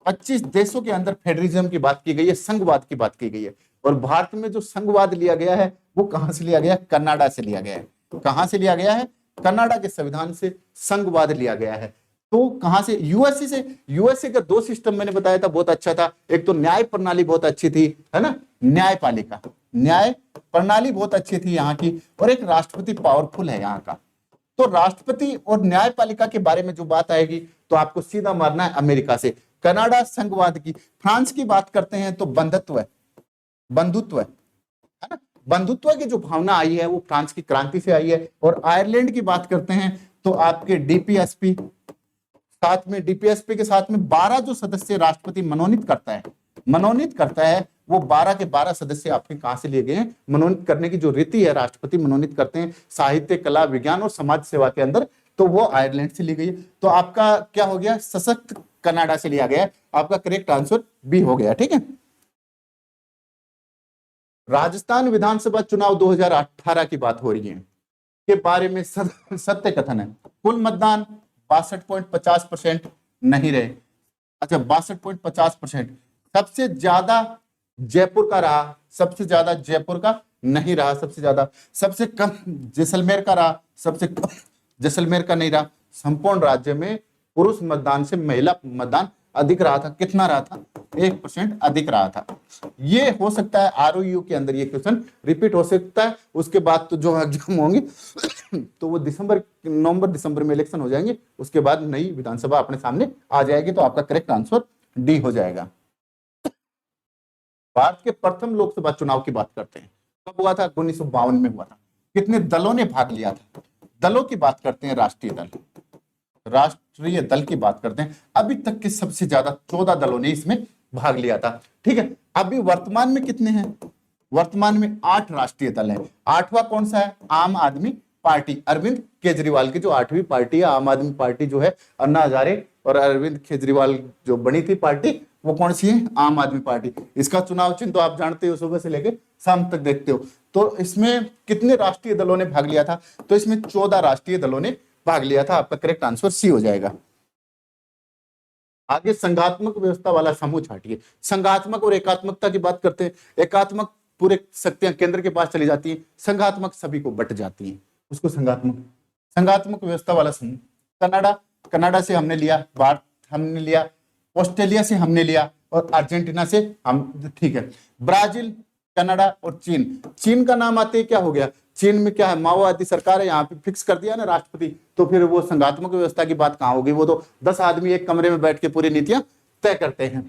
25 देशों के अंदर फेडरलिज्म की बात की गई है, संघवाद की बात की गई है। और भारत में जो संघवाद लिया गया है वो कहां से लिया गया, कनाडा से लिया गया है। कहां से लिया गया है, कनाडा के संविधान से संघवाद लिया गया है। तो कहां से, यूएसए से। यूएसए का 2 सिस्टम मैंने बताया था, बहुत अच्छा था। एक तो न्याय प्रणाली बहुत अच्छी थी, है ना, न्यायपालिका, न्याय प्रणाली बहुत अच्छी थी यहाँ की, और एक राष्ट्रपति पावरफुल है यहाँ का। तो राष्ट्रपति और न्यायपालिका के बारे में जो बात आएगी तो आपको सीधा मारना है अमेरिका से। कनाडा संघवाद की। फ्रांस की बात करते हैं तो बंधुत्व है ना, बंधुत्व की जो भावना आई है वो फ्रांस की क्रांति से आई है। और आयरलैंड की बात करते हैं तो आपके डीपीएसपी, साथ में डीपीएसपी के साथ में 12 जो सदस्य राष्ट्रपति मनोनीत करता है, वो 12 के 12 सदस्य आपके कहां से लिए गए हैं, मनोनीत करने की जो रीति है, राष्ट्रपति मनोनीत करते हैं साहित्य, कला, विज्ञान और समाज सेवा के अंदर, तो वो आयरलैंड से ली गई है। तो आपका क्या हो गया, सशक्त कनाडा से लिया गया, आपका करेक्ट आंसर बी हो गया। ठीक है, राजस्थान विधानसभा चुनाव 2018 की बात हो रही है, के बारे में सत्य कथन है। कुल मतदान 62.50% नहीं रहे, अच्छा 62.50%। सबसे ज्यादा जयपुर का रहा, सबसे ज्यादा जयपुर का नहीं रहा, सबसे ज्यादा, सबसे कम जैसलमेर का रहा, सबसे कम जैसलमेर का नहीं रहा। संपूर्ण राज्य में पुरुष मतदान से महिला मतदान अधिक रहा था। कितना रहा था? 1% अधिक रहा था। ये हो सकता है आरओयू के अंदर ये क्वेश्चन रिपीट हो सकता है। उसके बाद तो जो एग्जाम होंगे तो वो नवंबर दिसंबर में इलेक्शन हो जाएंगे, उसके बाद नई विधानसभा अपने सामने आ जाएगी। तो आपका करेक्ट आंसर डी हो जाएगा। भारत के प्रथम लोकसभा चुनाव की बात करते हैं, कब हुआ था? 1952 में हुआ था। कितने दलों ने भाग लिया था? दलों की बात करते हैं, राष्ट्रीय दल की बात करते हैं। अभी तक के सबसे ज्यादा 14 दलों ने इसमें भाग लिया था। ठीक है, अभी वर्तमान में कितने हैं? वर्तमान में 8 राष्ट्रीय दल हैं। 8वां कौन सा है? आम आदमी पार्टी, अरविंद केजरीवाल की जो 8वीं पार्टी है आम आदमी पार्टी, जो है अन्ना हजारे और अरविंद केजरीवाल जो बनी थी पार्टी, वो कौन सी है? आम आदमी पार्टी। इसका चुनाव चिन्ह तो आप जानते हो, सुबह से लेकर शाम तक देखते हो। तो इसमें कितने राष्ट्रीय दलों ने भाग लिया था? तो इसमें 14 राष्ट्रीय दलों ने भाग लिया था। आपका करेक्ट आंसर सी हो जाएगा। आगे संघात्मक व्यवस्था वाला समूह छाटिए। संघात्मक और एकात्मकता की बात करते हैं। एकात्मक पूरे शक्तियां केंद्र के पास चली जाती हैं, संघात्मक सभी को बट जाती हैं, उसको संघात्मक व्यवस्था वाला समूह। कनाडा से हमने लिया, भारत हमने लिया, ऑस्ट्रेलिया से हमने लिया और अर्जेंटीना से हम, ठीक है। ब्राजील, कनाडा और चीन का नाम आते ही क्या हो गया? चीन में क्या है? माओवादी सरकार है, यहाँ पे फिक्स कर दिया ना राष्ट्रपति, तो फिर वो संघात्मक व्यवस्था की बात कहाँ होगी? वो तो 10 आदमी एक कमरे में बैठ के पूरी नीतियां तय करते हैं।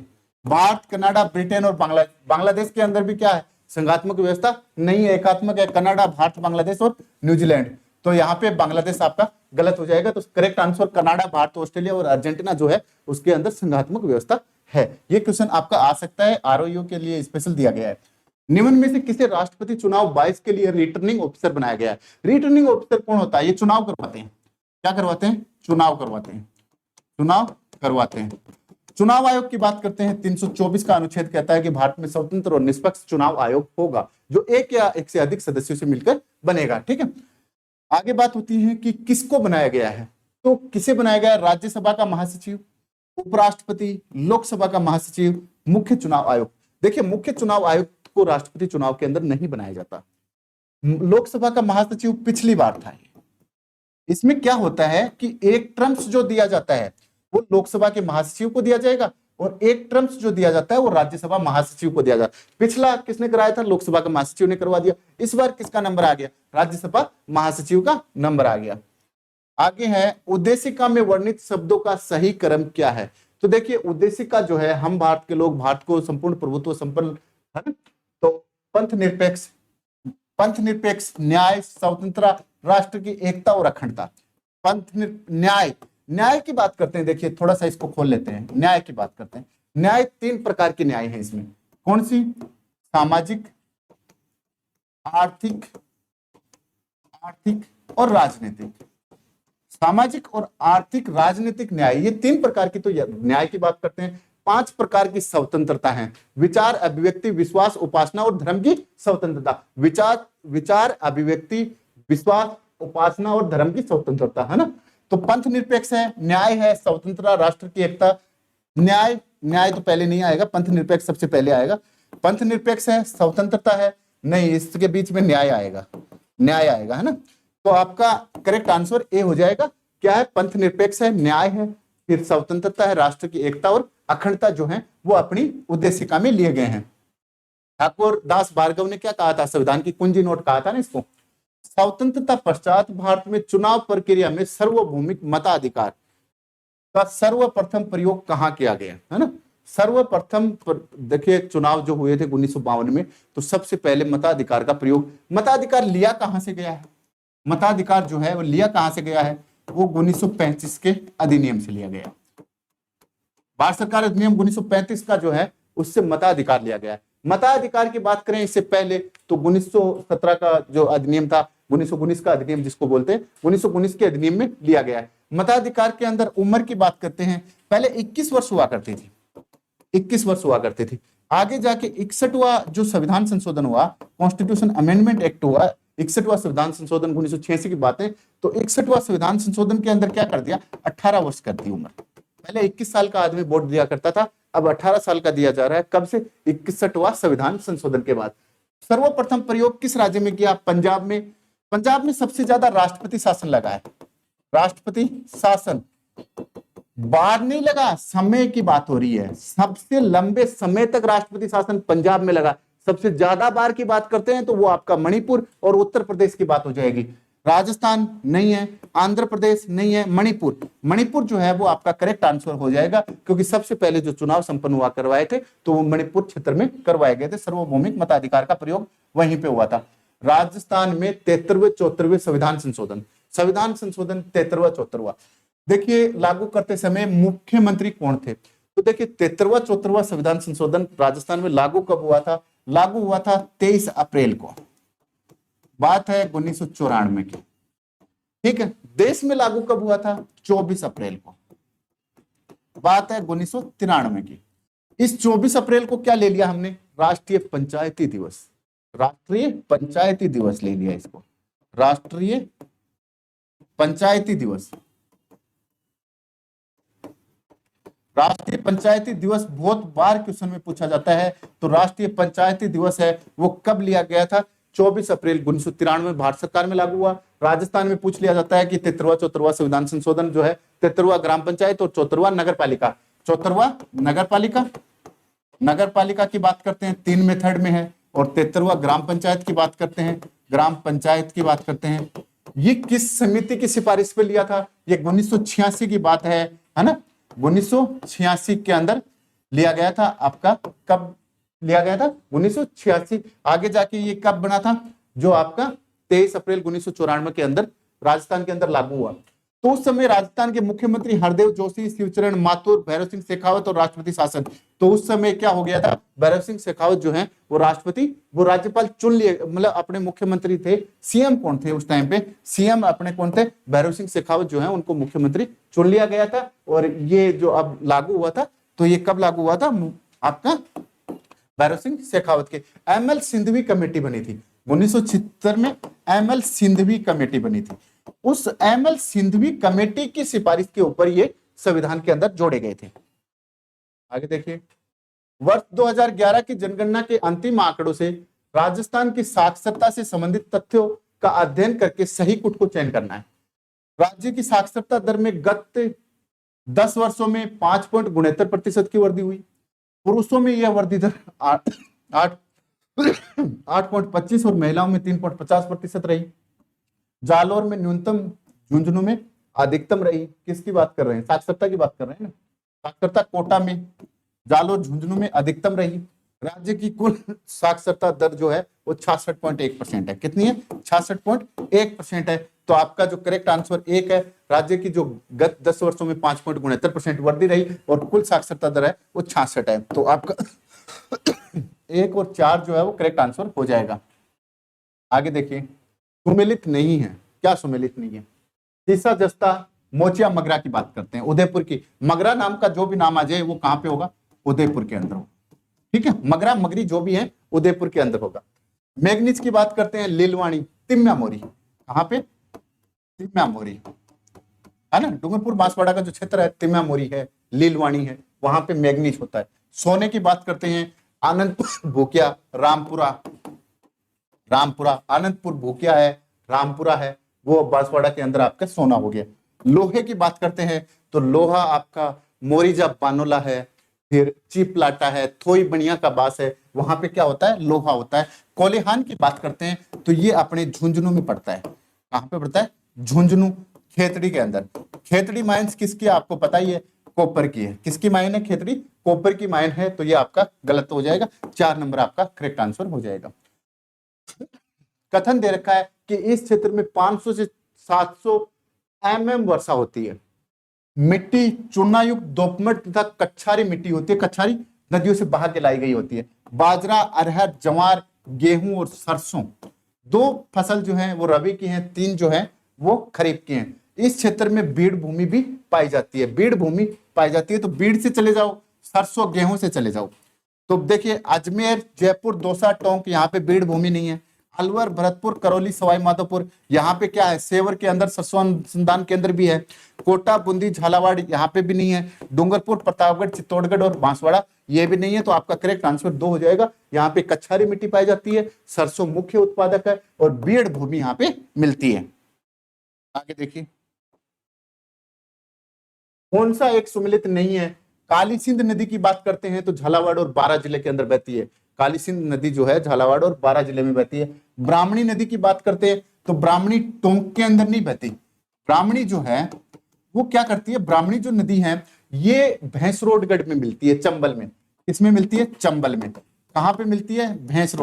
भारत, कनाडा, ब्रिटेन और बांग्लादेश के अंदर भी क्या है? संघात्मक व्यवस्था नहीं है, एकात्मक है। कनाडा, भारत, बांग्लादेश और न्यूजीलैंड। तो यहाँ पे बांग्लादेश आपका गलत हो जाएगा। तो correct answer Canada, Bharat, Australia और अर्जेंटीना जो है उसके अंदर संघात्मक व्यवस्था है। ये क्वेश्चन आपका आ सकता है, आरओयू के लिए स्पेशल दिया गया है। निम्न में से किसे राष्ट्रपति चुनाव 22 के लिए रिटर्निंग ऑफिसर बनाया गया है? रिटर्निंग ऑफिसर कौन होता है? ये चुनाव करवाते हैं। क्या करवाते हैं? चुनाव करवाते हैं। चुनाव आयोग की बात करते हैं। 324 का अनुच्छेद कहता है कि भारत में स्वतंत्र और निष्पक्ष चुनाव आयोग होगा, जो एक या एक से अधिक सदस्यों से मिलकर बनेगा। ठीक है, आगे बात होती है कि किसको बनाया गया है। तो किसे बनाया गया? राज्यसभा का महासचिव, उपराष्ट्रपति, लोकसभा का महासचिव, मुख्य चुनाव आयोग। देखिए, मुख्य चुनाव आयोग को राष्ट्रपति चुनाव के अंदर नहीं बनाया जाता। लोकसभा का महासचिव पिछली बार था। इसमें क्या होता है कि एक टर्म्स जो दिया जाता है वो लोकसभा के महासचिव को दिया जाएगा और एक टर्म्स जो दिया जाता है वो राज्यसभा महासचिव को दिया जाता है। पिछला किसने कराया था? लोकसभा का महासचिव ने करवा दिया। इस बार किसका नंबर आ गया? राज्यसभा महासचिव का नंबर आ गया। आगे है, उद्देशिका में वर्णित शब्दों का सही क्रम क्या है? तो देखिए, उद्देशिका जो है, हम भारत के लोग, भारत को संपूर्ण प्रभुत्व संपन्न है ना, तो पंथ निरपेक्ष, न्याय, स्वतंत्रता, राष्ट्र की एकता और अखंडता। न्याय की बात करते हैं। देखिए, थोड़ा सा इसको खोल लेते हैं, न्याय की बात करते हैं। न्याय 3 प्रकार के न्याय है इसमें। कौन सी? सामाजिक, आर्थिक और राजनीतिक। सामाजिक और आर्थिक, राजनीतिक न्याय, ये 3 प्रकार की तो न्याय की बात करते हैं। 5 प्रकार की स्वतंत्रता है। विचार, अभिव्यक्ति, विश्वास, उपासना और धर्म की स्वतंत्रता। विचार, अभिव्यक्ति, विश्वास, उपासना और धर्म की स्वतंत्रता, है ना। तो पंथ निरपेक्ष है, न्याय है, स्वतंत्रता, राष्ट्र की एकता। न्याय तो पहले नहीं आएगा, पंथ निरपेक्ष सबसे पहले आएगा। पंथ निरपेक्ष है, स्वतंत्रता है नहीं, इसके बीच में न्याय आएगा, है ना। तो आपका करेक्ट आंसर ए हो जाएगा। क्या है? पंथ निरपेक्ष है, न्याय है, फिर स्वतंत्रता है, राष्ट्र की एकता और अखंडता जो है वो अपनी उद्देशिका में लिए गए हैं। ठाकुर दास भार्गव ने क्या कहा था? संविधान की कुंजी नोट कहा था ना इसको। स्वतंत्रता पश्चात भारत में चुनाव प्रक्रिया में सार्वभौमिक मताधिकार का सर्वप्रथम प्रयोग कहां किया गया, है ना। सर्वप्रथम देखिए, चुनाव जो हुए थे 1952 में, तो सबसे पहले मताधिकार का प्रयोग, मताधिकार लिया कहां से गया है? मताधिकार जो है वो लिया कहां से गया है? वो 1935 के अधिनियम से लिया गया। भारत सरकार अधिनियम 1935 का जो है उससे मताधिकार लिया गया है। मताधिकार की बात करें इससे पहले तो 1917 का जो अधिनियम था, 1919 का अधिनियम जिसको बोलते हैं, 1919 के अधिनियम में लिया गया है। मताधिकार के अंदर उम्र की बात करते हैं, पहले 21 वर्ष हुआ करती थी, 21 वर्ष हुआ करते थे। आगे जाके 61वां जो संविधान संशोधन हुआ, कॉन्स्टिट्यूशन अमेंडमेंट एक्ट हुआ, 61वां संविधान संशोधन 1986 की बात है, तो 61वां संविधान संशोधन के अंदर क्या कर दिया? 18 वर्ष कर दी उम्र। पहले 21 साल का आदमी वोट दिया करता था, अब 18 साल का दिया जा रहा है। कब से? 61वां संविधान संशोधन के बाद। सर्वप्रथम प्रयोग किस राज्य में किया? पंजाब में। पंजाब में सबसे ज्यादा राष्ट्रपति शासन लगा है। राष्ट्रपति शासन। बार नहीं लगा, समय की बात हो रही है। सबसे लंबे समय तक राष्ट्रपति शासन पंजाब में लगा। सबसे ज्यादा बार की बात करते हैं तो वो आपका मणिपुर और उत्तर प्रदेश की बात हो जाएगी। राजस्थान नहीं है, आंध्र प्रदेश नहीं है, मणिपुर। मणिपुर जो है वो आपका करेक्ट आंसर हो जाएगा, क्योंकि सबसे पहले जो चुनाव संपन्न हुआ करवाए थे तो वो मणिपुर क्षेत्र में करवाए गए थे। सार्वभौमिक मताधिकार का प्रयोग वहीं पे हुआ था। राजस्थान में 73वें 74वें संविधान संशोधन, 73वां 74वां देखिए लागू करते समय मुख्यमंत्री कौन थे? तो देखिए 73वां 74वां संविधान संशोधन राजस्थान में लागू कब हुआ था? लागू हुआ था 23 अप्रैल को, बात है 1994 की। ठीक है, देश में लागू कब हुआ था? 24 अप्रैल को, बात है 1993 की। इस 24 अप्रैल को क्या ले लिया हमने? राष्ट्रीय पंचायती दिवस। राष्ट्रीय पंचायती दिवस ले लिया इसको, राष्ट्रीय पंचायती दिवस। राष्ट्रीय पंचायती दिवस बहुत बार क्वेश्चन में पूछा जाता है। तो राष्ट्रीय पंचायती दिवस है वो कब लिया गया था? 24 अप्रैल 1993 में भारत सरकार में लागू हुआ। राजस्थान में पूछ लिया जाता है कि 73वां 74वां संविधान संशोधन जो है, 73वां ग्राम पंचायत और 74वां नगर पालिका। 74वां नगर पालिका, नगर पालिका की बात करते हैं 3 मेथड में है, और 73वां ग्राम पंचायत की बात करते हैं, ग्राम पंचायत की बात करते हैं। ये किस समिति की सिफारिश पे लिया था? ये 1986 की बात है ना? 1986 के अंदर लिया गया था आपका। कब लिया गया था? 1986। आगे जाके ये कब बना था? जो आपका 23 अप्रैल 1994 के अंदर राजस्थान के अंदर लागू हुआ। तो उस समय राजस्थान के मुख्यमंत्री हरदेव जोशी, शिवचरण माथुर, भैरव सिंह शेखावत और राष्ट्रपति शासन। तो उस समय क्या हो गया था? भैरव सिंह शेखावत जो है वो राष्ट्रपति, वो राज्यपाल चुन लिए, मतलब अपने मुख्यमंत्री थे। सीएम कौन थे उस टाइम पे? सीएम अपने कौन थे? भैरव सिंह शेखावत जो है उनको मुख्यमंत्री चुन लिया गया था। और ये जो अब लागू हुआ था, तो ये कब लागू हुआ था? आपका भैरव सिंह शेखावत के एमएल सिंधवी कमेटी बनी थी 1976 में। एमएल सिंधवी कमेटी बनी थी। उस एमएल सिंधवी कमेटी की सिफारिश के ऊपर ये संविधान के अंदर जोड़े गए थे। आगे देखिए, वर्ष 2011 की जनगणना के अंतिम आंकड़ों से राजस्थान की साक्षरता से संबंधित तथ्यों का अध्ययन करके सही कुट को चयन करना है। राज्य की साक्षरता दर में गत 10 वर्षों में 5.69% की वृद्धि हुई। पुरुषों में यह वृद्धि दर 8.25 और महिलाओं में 3.50% रही। जालोर में न्यूनतम, झुंझुनू में अधिकतम रही। किसकी बात कर रहे हैं? साक्षरता की बात कर रहे हैं ना। साक्षरता कोटा में जालोर, झुंझुनू में अधिकतम रही। राज्य की कुल साक्षरता दर जो है वो 66.1% है। कितनी है? 66.1% है। तो आपका जो करेक्ट आंसर एक है। राज्य की जो गत 10 वर्षों में 5.69% वृद्धि रही और कुल साक्षरता दर है वो 66 है। तो आपका 1 और 4 जो है वो करेक्ट आंसर हो जाएगा। आगे देखिए, सुमेलित नहीं है। क्या सुमेलित नहीं है? तीसरा जस्ता, मोचिया मगरा की बात करते हैं, उदयपुर की। मगरा नाम का जो भी नाम आ जाए वो कहां पे होगा? उदयपुर के अंदर होगा। ठीक है, मगरा मगरी जो भी है उदयपुर के अंदर होगा। मैग्नीज की बात करते हैं, लीलवाणी, तिम्या मोरी। कहां पे? तिम्या मोरी है ना। डूंगरपुर बांसवाड़ा का जो क्षेत्र है तिम्या मोरी है, लीलवाणी है, वहां पे मैग्नीज होता है। सोने की बात करते हैं, आनंदपुर, भूकिया, रामपुरा। रामपुरा, आनंदपुर भूकिया है, रामपुरा है, वो बांसवाड़ा के अंदर आपका सोना हो गया। लोहे की बात करते हैं तो लोहा आपका मोरिजा बानोला है, फिर चिपलाटा है, थोई बनिया का बास है, वहां पे क्या होता है? लोहा होता है। कोलेहान की बात करते हैं तो ये अपने झुंझुनू में पड़ता है। कहां पे पड़ता है? झुंझुनू, खेतड़ी के अंदर। खेतड़ी माइंस किसकी है? आपको पता ही है, कॉपर की है। किसकी माइन है? खेतड़ी कॉपर की माइन है। तो ये आपका गलत हो जाएगा। 4 नंबर आपका करेक्ट आंसर हो जाएगा। कथन दे रखा है कि इस क्षेत्र में 500 से 700 mm वर्षा होती है। मिट्टी चूनायुक्त, दोपमठ तथा कच्छारी मिट्टी होती है। कच्छारी नदियों से बहा के लाई गई होती है। बाजरा, अरहर, जवार, गेहूं और सरसों, 2 फसल जो है वो रबी की हैं, 3 जो है वो खरीफ की हैं। इस क्षेत्र में बीड़ भूमि भी पाई जाती है। बीड़ भूमि पाई जाती है तो बीड़ से चले जाओ, सरसों गेहूं से चले जाओ। तो देखिए, अजमेर, जयपुर, दौसा, टोंक, यहाँ पे बीड़ भूमि नहीं है। अलवर, भरतपुर, करौली, सवाई माधोपुर, यहाँ पे क्या है? सेवर के अंदर सरसों अनुसंधान केंद्र भी है। कोटा, बूंदी, झालावाड़, यहाँ पे भी नहीं है। डूंगरपुर, प्रतापगढ़, चित्तौड़गढ़ और बांसवाड़ा, ये भी नहीं है। तो आपका करेक्ट आंसर 2 हो जाएगा। यहाँ पे कच्छारी मिट्टी पाई जाती है, सरसों मुख्य उत्पादक है और बीड़ भूमि यहाँ पे मिलती है। आगे देखिए, कौन सा एक सुमेलित नहीं है? काली सिंध नदी की बात करते हैं तो झालावाड़ और बारां जिले के अंदर बहती है। काली सिंध नदी जो है झालावाड़ और बारां जिले में बहती है। ब्राह्मणी नदी की बात करते हैं तो ब्राह्मणी टोंक के अंदर नहीं बहती। ब्राह्मणी जो है वो क्या करती है, ब्राह्मणी जो नदी है ये भैंसरोडगढ़ में मिलती है, चंबल में। किसमें मिलती है? चंबल में। कहां पे मिलती है? भैंस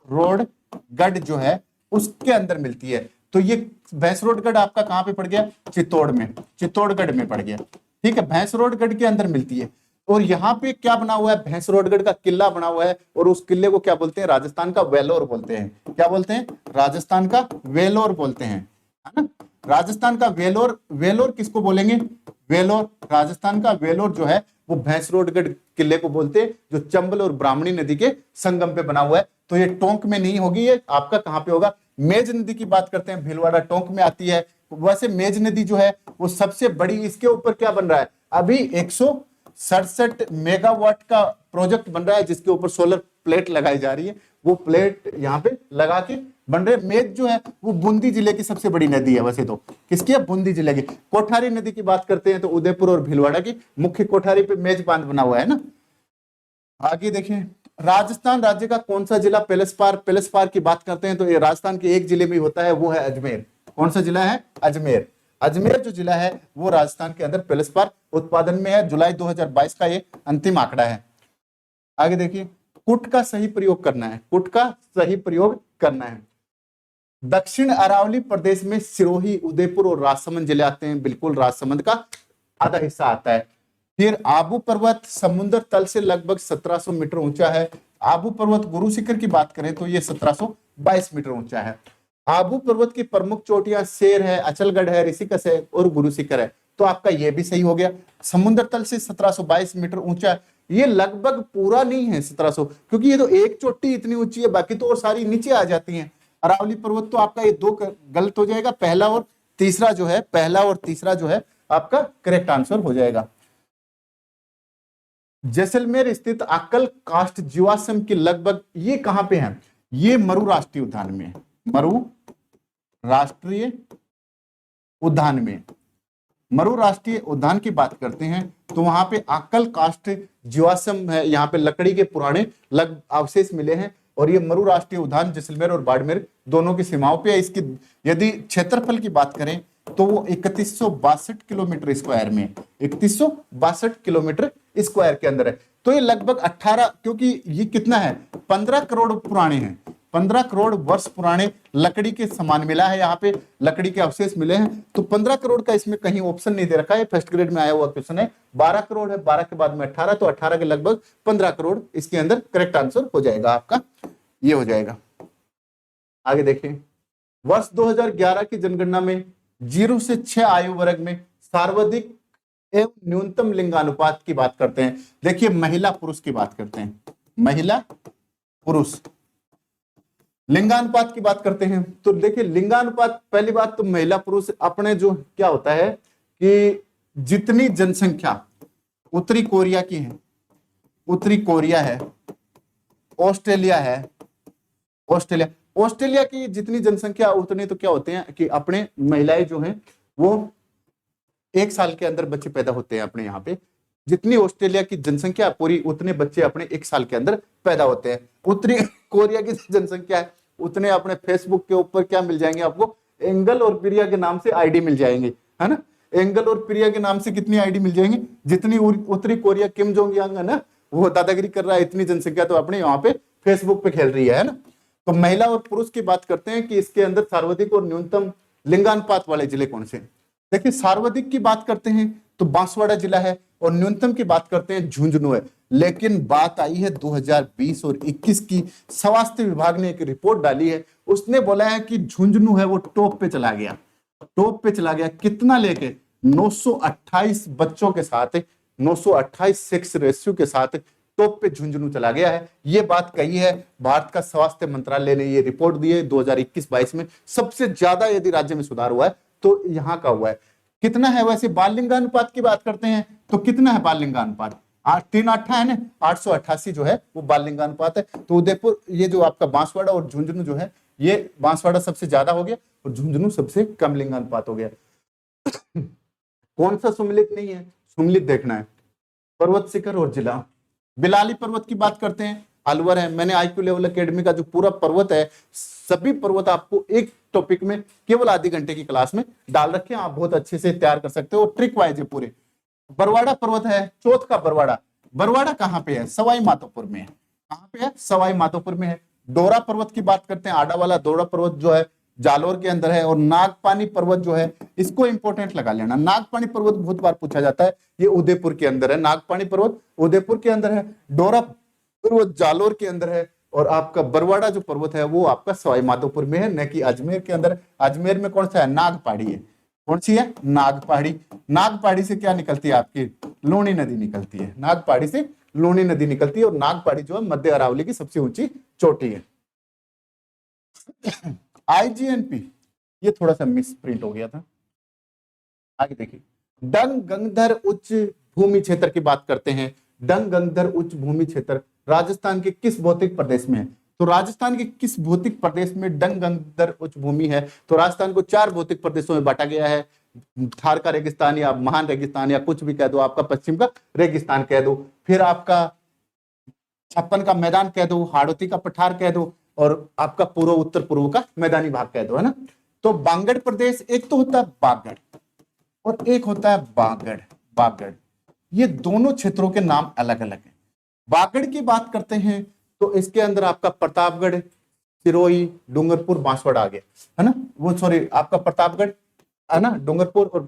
रोड गढ़ जो है उसके अंदर मिलती है। तो ये भैंसरोडगढ़ आपका कहां पे पड़ गया? चित्तौड़गढ़ में पड़ गया। ठीक है, भैंसरोडगढ़ के अंदर मिलती है। और यहाँ पे क्या बना हुआ है? भैंसरोडगढ़ का किला बना हुआ है और उस किले को क्या बोलते हैं? राजस्थान का वेलोर बोलते हैं। क्या बोलते हैं? राजस्थान का वेलोर बोलते हैं, है ना। राजस्थान का वेलोर, वेलोर किसको बोलेंगे? वेलोर, राजस्थान का वेलोर जो है वो भैंसरोडगढ़ किले को बोलते हैं, जो चंबल और ब्राह्मणी नदी के संगम पे बना हुआ है। तो ये टोंक में नहीं होगी, ये आपका कहां पे होगा? मेज नदी की बात करते हैं, भीलवाड़ा टोंक में आती है। वैसे मेज नदी जो है वो सबसे बड़ी, इसके ऊपर क्या बन रहा है अभी? 167 मेगावाट का प्रोजेक्ट बन रहा है जिसके ऊपर सोलर प्लेट लगाई जा रही है। वो प्लेट यहाँ पे लगा के बन रहे। मेज जो है वो बूंदी जिले की सबसे बड़ी नदी है वैसे तो। किसकी है? बूंदी जिले की। कोठारी नदी की बात करते हैं तो उदयपुर और भीलवाड़ा की मुख्य कोठारी पे मेज बांध बना हुआ है ना। आगे देखें, राजस्थान राज्य का कौन सा जिला पेलसपार की बात करते हैं तो ये राजस्थान के एक जिले में होता है, वो है अजमेर। कौन सा जिला है? अजमेर। अजमेर जो जिला है वो राजस्थान के अंदर पेलसपार उत्पादन में है। जुलाई 2022 का ये अंतिम आंकड़ा है। आगे देखिए, कुट का सही प्रयोग करना है, कुट का सही प्रयोग करना है। दक्षिण अरावली प्रदेश में सिरोही, उदयपुर और राजसमंद जिले आते हैं। बिल्कुल, राजसमंद का आधा हिस्सा आता है। फिर आबू पर्वत समुद्र तल से लगभग 1700 मीटर ऊंचा है। आबू पर्वत गुरु शिखर की बात करें तो ये 1722 मीटर ऊंचा है। आबू पर्वत की प्रमुख चोटियां शेर है, अचलगढ़ है, ऋषिकेश है और गुरु शिखर है। तो आपका ये भी सही हो गया। समुद्र तल से 1722 मीटर ऊंचा है। ये लगभग पूरा नहीं है 1700, क्योंकि ये तो एक चोटी इतनी ऊंची है, बाकी तो और सारी नीचे आ जाती हैं। अरावली पर्वत तो आपका ये दो गलत हो जाएगा, पहला और तीसरा जो है आपका करेक्ट आंसर हो जाएगा। जैसलमेर स्थित अक्कल कास्ट जीवाश्म की लगभग, ये कहां पे है? ये मरु राष्ट्रीय उद्यान में, मरु राष्ट्रीय उद्यान में। मरु राष्ट्रीय उद्यान की बात करते हैं तो वहां पे अक्कल कास्ट जीवाश्म है, यहाँ पे लकड़ी के पुराने अवशेष मिले हैं। और ये मरु राष्ट्रीय उद्यान जैसलमेर और बाड़मेर दोनों की सीमाओं पे है। इसकी यदि क्षेत्रफल की बात करें तो वो 3162 किलोमीटर स्क्वायर में, 3162 किलोमीटर स्क्वायर के अंदर है। तो ये लगभग 18, क्योंकि ये कितना है? 15 करोड़ पुराने हैं, 15 करोड़ वर्ष पुराने लकड़ी के सामान मिला है, यहाँ पे लकड़ी के अवशेष मिले हैं। तो 15 करोड़ का इसमें कहीं ऑप्शन नहीं दे रखा है, फर्स्ट ग्रेड में आया हुआ क्वेश्चन है। 12 करोड़ है, 12 के बाद में 18, तो 18 के लगभग 15 करोड़ इसके अंदर करेक्ट आंसर हो जाएगा आपका, ये हो जाएगा। आगे देखें, वर्ष 2011 की जनगणना में 0 से 6 आयु वर्ग में सर्वाधिक एवं न्यूनतम लिंगानुपात की बात करते हैं। देखिए, महिला पुरुष की बात करते हैं, महिला पुरुष लिंगानुपात की बात करते हैं। तो देखिए, लिंगानुपात, पहली बात तो महिला पुरुष अपने जो क्या होता है कि जितनी जनसंख्या उत्तरी कोरिया की है, उत्तरी कोरिया है, ऑस्ट्रेलिया है, ऑस्ट्रेलिया की जितनी जनसंख्या उतने तो क्या होते हैं कि अपने महिलाएं जो हैं वो 1 साल के अंदर बच्चे पैदा होते हैं अपने यहाँ पे। जितनी ऑस्ट्रेलिया की जनसंख्या पूरी, उतने बच्चे अपने 1 साल के अंदर पैदा होते हैं। उत्तरी कोरिया की जनसंख्या है उतने अपने फेसबुक के ऊपर क्या मिल जाएंगे आपको? एंगल और प्रिया के नाम से आईडी मिल जाएंगे, है ना। एंगल और प्रिया के नाम से कितनी आईडी मिल जाएंगे? जितनी उत्तरी कोरिया किम जोंग यांग है ना, वो दादागिरी कर रहा है, इतनी जनसंख्या तो अपने यहाँ पे फेसबुक पे खेल रही है ना। तो महिला और पुरुष की बात करते हैं कि इसके अंदर सर्वाधिक और न्यूनतम लिंगानुपात वाले जिले कौन से? देखिए, सर्वाधिक की बात करते हैं तो बांसवाड़ा जिला है और न्यूनतम की बात करते हैं झुंझुनू है। लेकिन बात आई है 2020 और 21 की, स्वास्थ्य विभाग ने एक रिपोर्ट डाली है, उसने बोला है कि झुंझुनू है वो टॉप पे चला गया, टॉप पे चला गया। कितना लेके? 928 बच्चों के साथ, 928 सेक्स रेशियो के साथ टॉप पे झुंझुनू चला गया है। ये बात कही है भारत का स्वास्थ्य मंत्रालय ने, ये रिपोर्ट दी है 2021-22 में। सबसे ज्यादा यदि राज्य में सुधार हुआ है तो यहाँ का हुआ है। कितना है वैसे? बाल लिंगानुपात की बात करते हैं तो कितना है बाल लिंगानुपात? 3 है ना, 888 जो है वो बाल लिंगानुपात है। तो उदयपुर, ये जो आपका बांसवाड़ा और झुंझुनू जो है, ये बांसवाड़ा सबसे ज्यादा हो गया और झुंझुनू सबसे कम लिंगानुपात हो गया। कौन सा सुमिलित नहीं है, सुमिलित देखना है। पर्वत शिखर और जिला, बिलाली पर्वत की बात करते हैं, अलवर है। मैंने IQ लेवल एकेडमी का जो पूरा पर्वत है, सभी पर्वत आपको एक टॉपिक में केवल आधे घंटे की क्लास में डाल रखे हैं, आप बहुत अच्छे से तैयार कर सकते हो, ट्रिक वाइज है पूरे। बरवाड़ा पर्वत है, चौथ का बरवाड़ा, बरवाड़ा कहाँ पे है, सवाई माधोपुर में है। कहाँ पे है, सवाई माधोपुर में है। डोरा पर्वत की बात करते हैं, आडा वाला डोरा पर्वत जो है जालोर के अंदर है। और नागपानी पर्वत जो है, इसको इंपॉर्टेंट लगा लेना, नागपानी पर्वत बहुत बार पूछा जाता है, ये उदयपुर के अंदर है। नागपानी पर्वत उदयपुर के अंदर है, डोरा पर्वत जालोर के अंदर है, और आपका बरवाड़ा जो पर्वत है वो आपका सवाई माधोपुर में है, न कि अजमेर के अंदर। अजमेर में कौन सा है, नाग पहाड़ी है। कौन सी है, नाग पहाड़ी। नाग पहाड़ी से क्या निकलती है आपकी, लूनी नदी निकलती है। नाग पहाड़ी से लूनी नदी निकलती है, और नाग पहाड़ी जो है मध्य अरावली की सबसे ऊंची चोटी है। IGNP ये थोड़ा सा मिस प्रिंट हो गया था, आगे देखिए। डंग गंगधर उच्च भूमि क्षेत्र की बात करते हैं। डंग गंगधर उच्च भूमि क्षेत्र राजस्थान के किस भौतिक प्रदेश में है, तो राजस्थान के किस भौतिक प्रदेश में डंग गंगधर उच्च भूमि है, तो राजस्थान को 4 भौतिक प्रदेशों में बांटा गया है। थार का रेगिस्तान, या महान रेगिस्तान, या कुछ भी कह दो, आपका पश्चिम का रेगिस्तान कह दो, फिर आपका छप्पन का मैदान कह दो, हाड़ौती का पठार कह दो, और आपका पूर्व उत्तर पूर्व का मैदानी भाग कह दो, है ना। तो बांगड़ प्रदेश, एक तो होता है बागड़ और एक होता है बागड़। बागड़, ये दोनों क्षेत्रों के नाम अलग अलग हैं। बागड़ की बात करते हैं तो इसके अंदर आपका प्रतापगढ़, सिरोही, डूंगरपुर, बांसवाड़ा आ गया, है ना। वो सॉरी, आपका प्रतापगढ़ है ना, डूंगरपुर और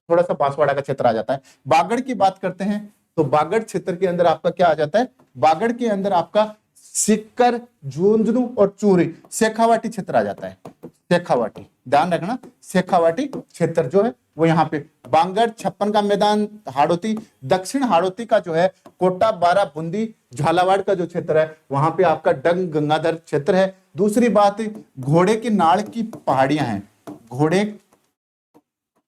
थोड़ा सा बांसवाड़ा का क्षेत्र आ जाता है। बागड़ की बात करते हैं तो बागड़ क्षेत्र के अंदर आपका क्या आ जाता है, बागड़ के अंदर आपका सिक्कर, झुंझुनू और चूरी, शेखावाटी क्षेत्र आ जाता है। शेखावाटी, ध्यान रखना, शेखावाटी क्षेत्र जो है वो यहाँ पे। बांगड़, छप्पन का मैदान, हाड़ौती, दक्षिण हाड़ौती का जो है कोटा, बारा, बूंदी, झालावाड़ का जो क्षेत्र है वहां पे आपका डंग गंगाधर क्षेत्र है। दूसरी बात, घोड़े की नाड़ की पहाड़ियां हैं। घोड़े,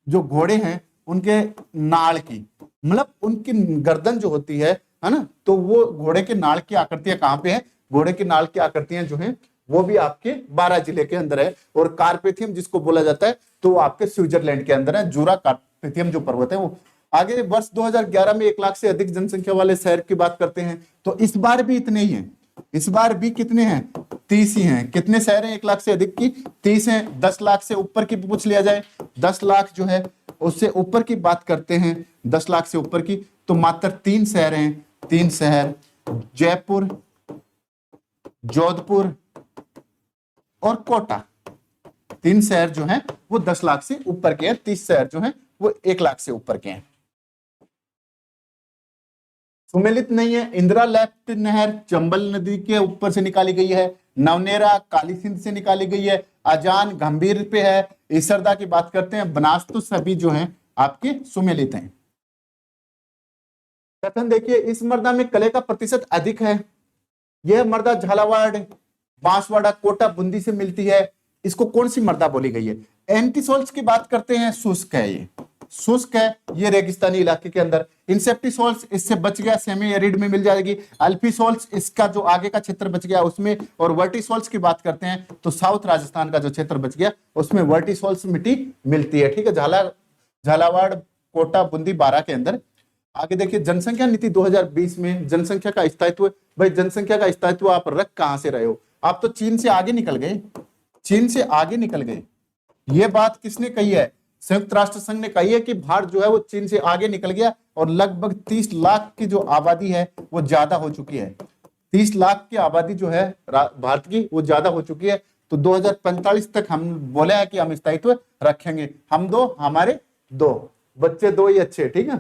जो घोड़े हैं उनके नाड़ की, मतलब उनकी गर्दन जो होती है ना, तो वो घोड़े के नाड़ की आकृतियां कहाँ पे है, घोड़े की नाड़ की आकृतियां जो हैं वो भी आपके 12 जिले के अंदर है। और कार्पेथियम जिसको बोला जाता है तो वो आपके स्विट्जरलैंड के अंदर है, जूरा कार्पेथियम जो पर्वत है वो। आगे वर्ष 2011 में 1 लाख से अधिक जनसंख्या वाले शहर की बात करते हैं तो इस बार भी इतने ही हैं। इस बार भी कितने हैं, 30 ही हैं। कितने शहर हैं 1 लाख से अधिक की, 30 हैं। 10 लाख से ऊपर की पूछ लिया जाए, 10 लाख जो है उससे ऊपर की बात करते हैं, 10 लाख से ऊपर की, तो मात्र 3 शहर हैं। 3 शहर, जयपुर, जोधपुर और कोटा। 3 शहर जो हैं वो 10 लाख से ऊपर के हैं, 30 शहर जो हैं वो 1 लाख से ऊपर के हैं। सुमेलित नहीं है, इंदिरा लेफ्ट नहर चंबल नदी के ऊपर से निकाली गई है। नवनेरा काली सिंध से निकाली गई है। अजान गंभीर पे है। इसरदा की बात करते हैं, बनास, तो सभी जो हैं आपके सुमेलित हैं। कथन देखिए, इस मृदा में कले का प्रतिशत अधिक है। यह मृदा झालावाड़, बांसवाड़ा, कोटा, बूंदी से मिलती है। इसको कौन सी मृदा बोली गई है। एंटीसोल्स की बात करते हैं, शुष्क है, ये शुष्क है, ये रेगिस्तानी इलाके के अंदर। इंसेप्टिसोल्स इससे बच गया, सेमी एरिड में मिल जाएगी। अल्फीसोल्स इसका जो आगे का क्षेत्र बच गया उसमें। और वर्टिसोल्स की बात करते हैं तो साउथ राजस्थान का जो क्षेत्र बच गया उसमें वर्टिसोल्स मिट्टी मिलती है, ठीक है। झालावाड़, कोटा, बूंदी, बारा के अंदर। आगे देखिए, जनसंख्या नीति 2020 में जनसंख्या का स्थायित्व। भाई जनसंख्या का स्थायित्व आप रख कहां से रहे हो, आप तो चीन से आगे निकल गए, चीन से आगे निकल गए। ये बात किसने कही है, संयुक्त राष्ट्र संघ ने कही है कि भारत जो है वो चीन से आगे निकल गया और लगभग 30 लाख की जो आबादी है वो ज्यादा हो चुकी है। 30 लाख की आबादी जो है भारत की वो ज्यादा हो चुकी है। तो 2045 तक हम बोले हैं कि हम स्थायित्व रखेंगे, हम दो हमारे दो, बच्चे दो ही अच्छे, ठीक है।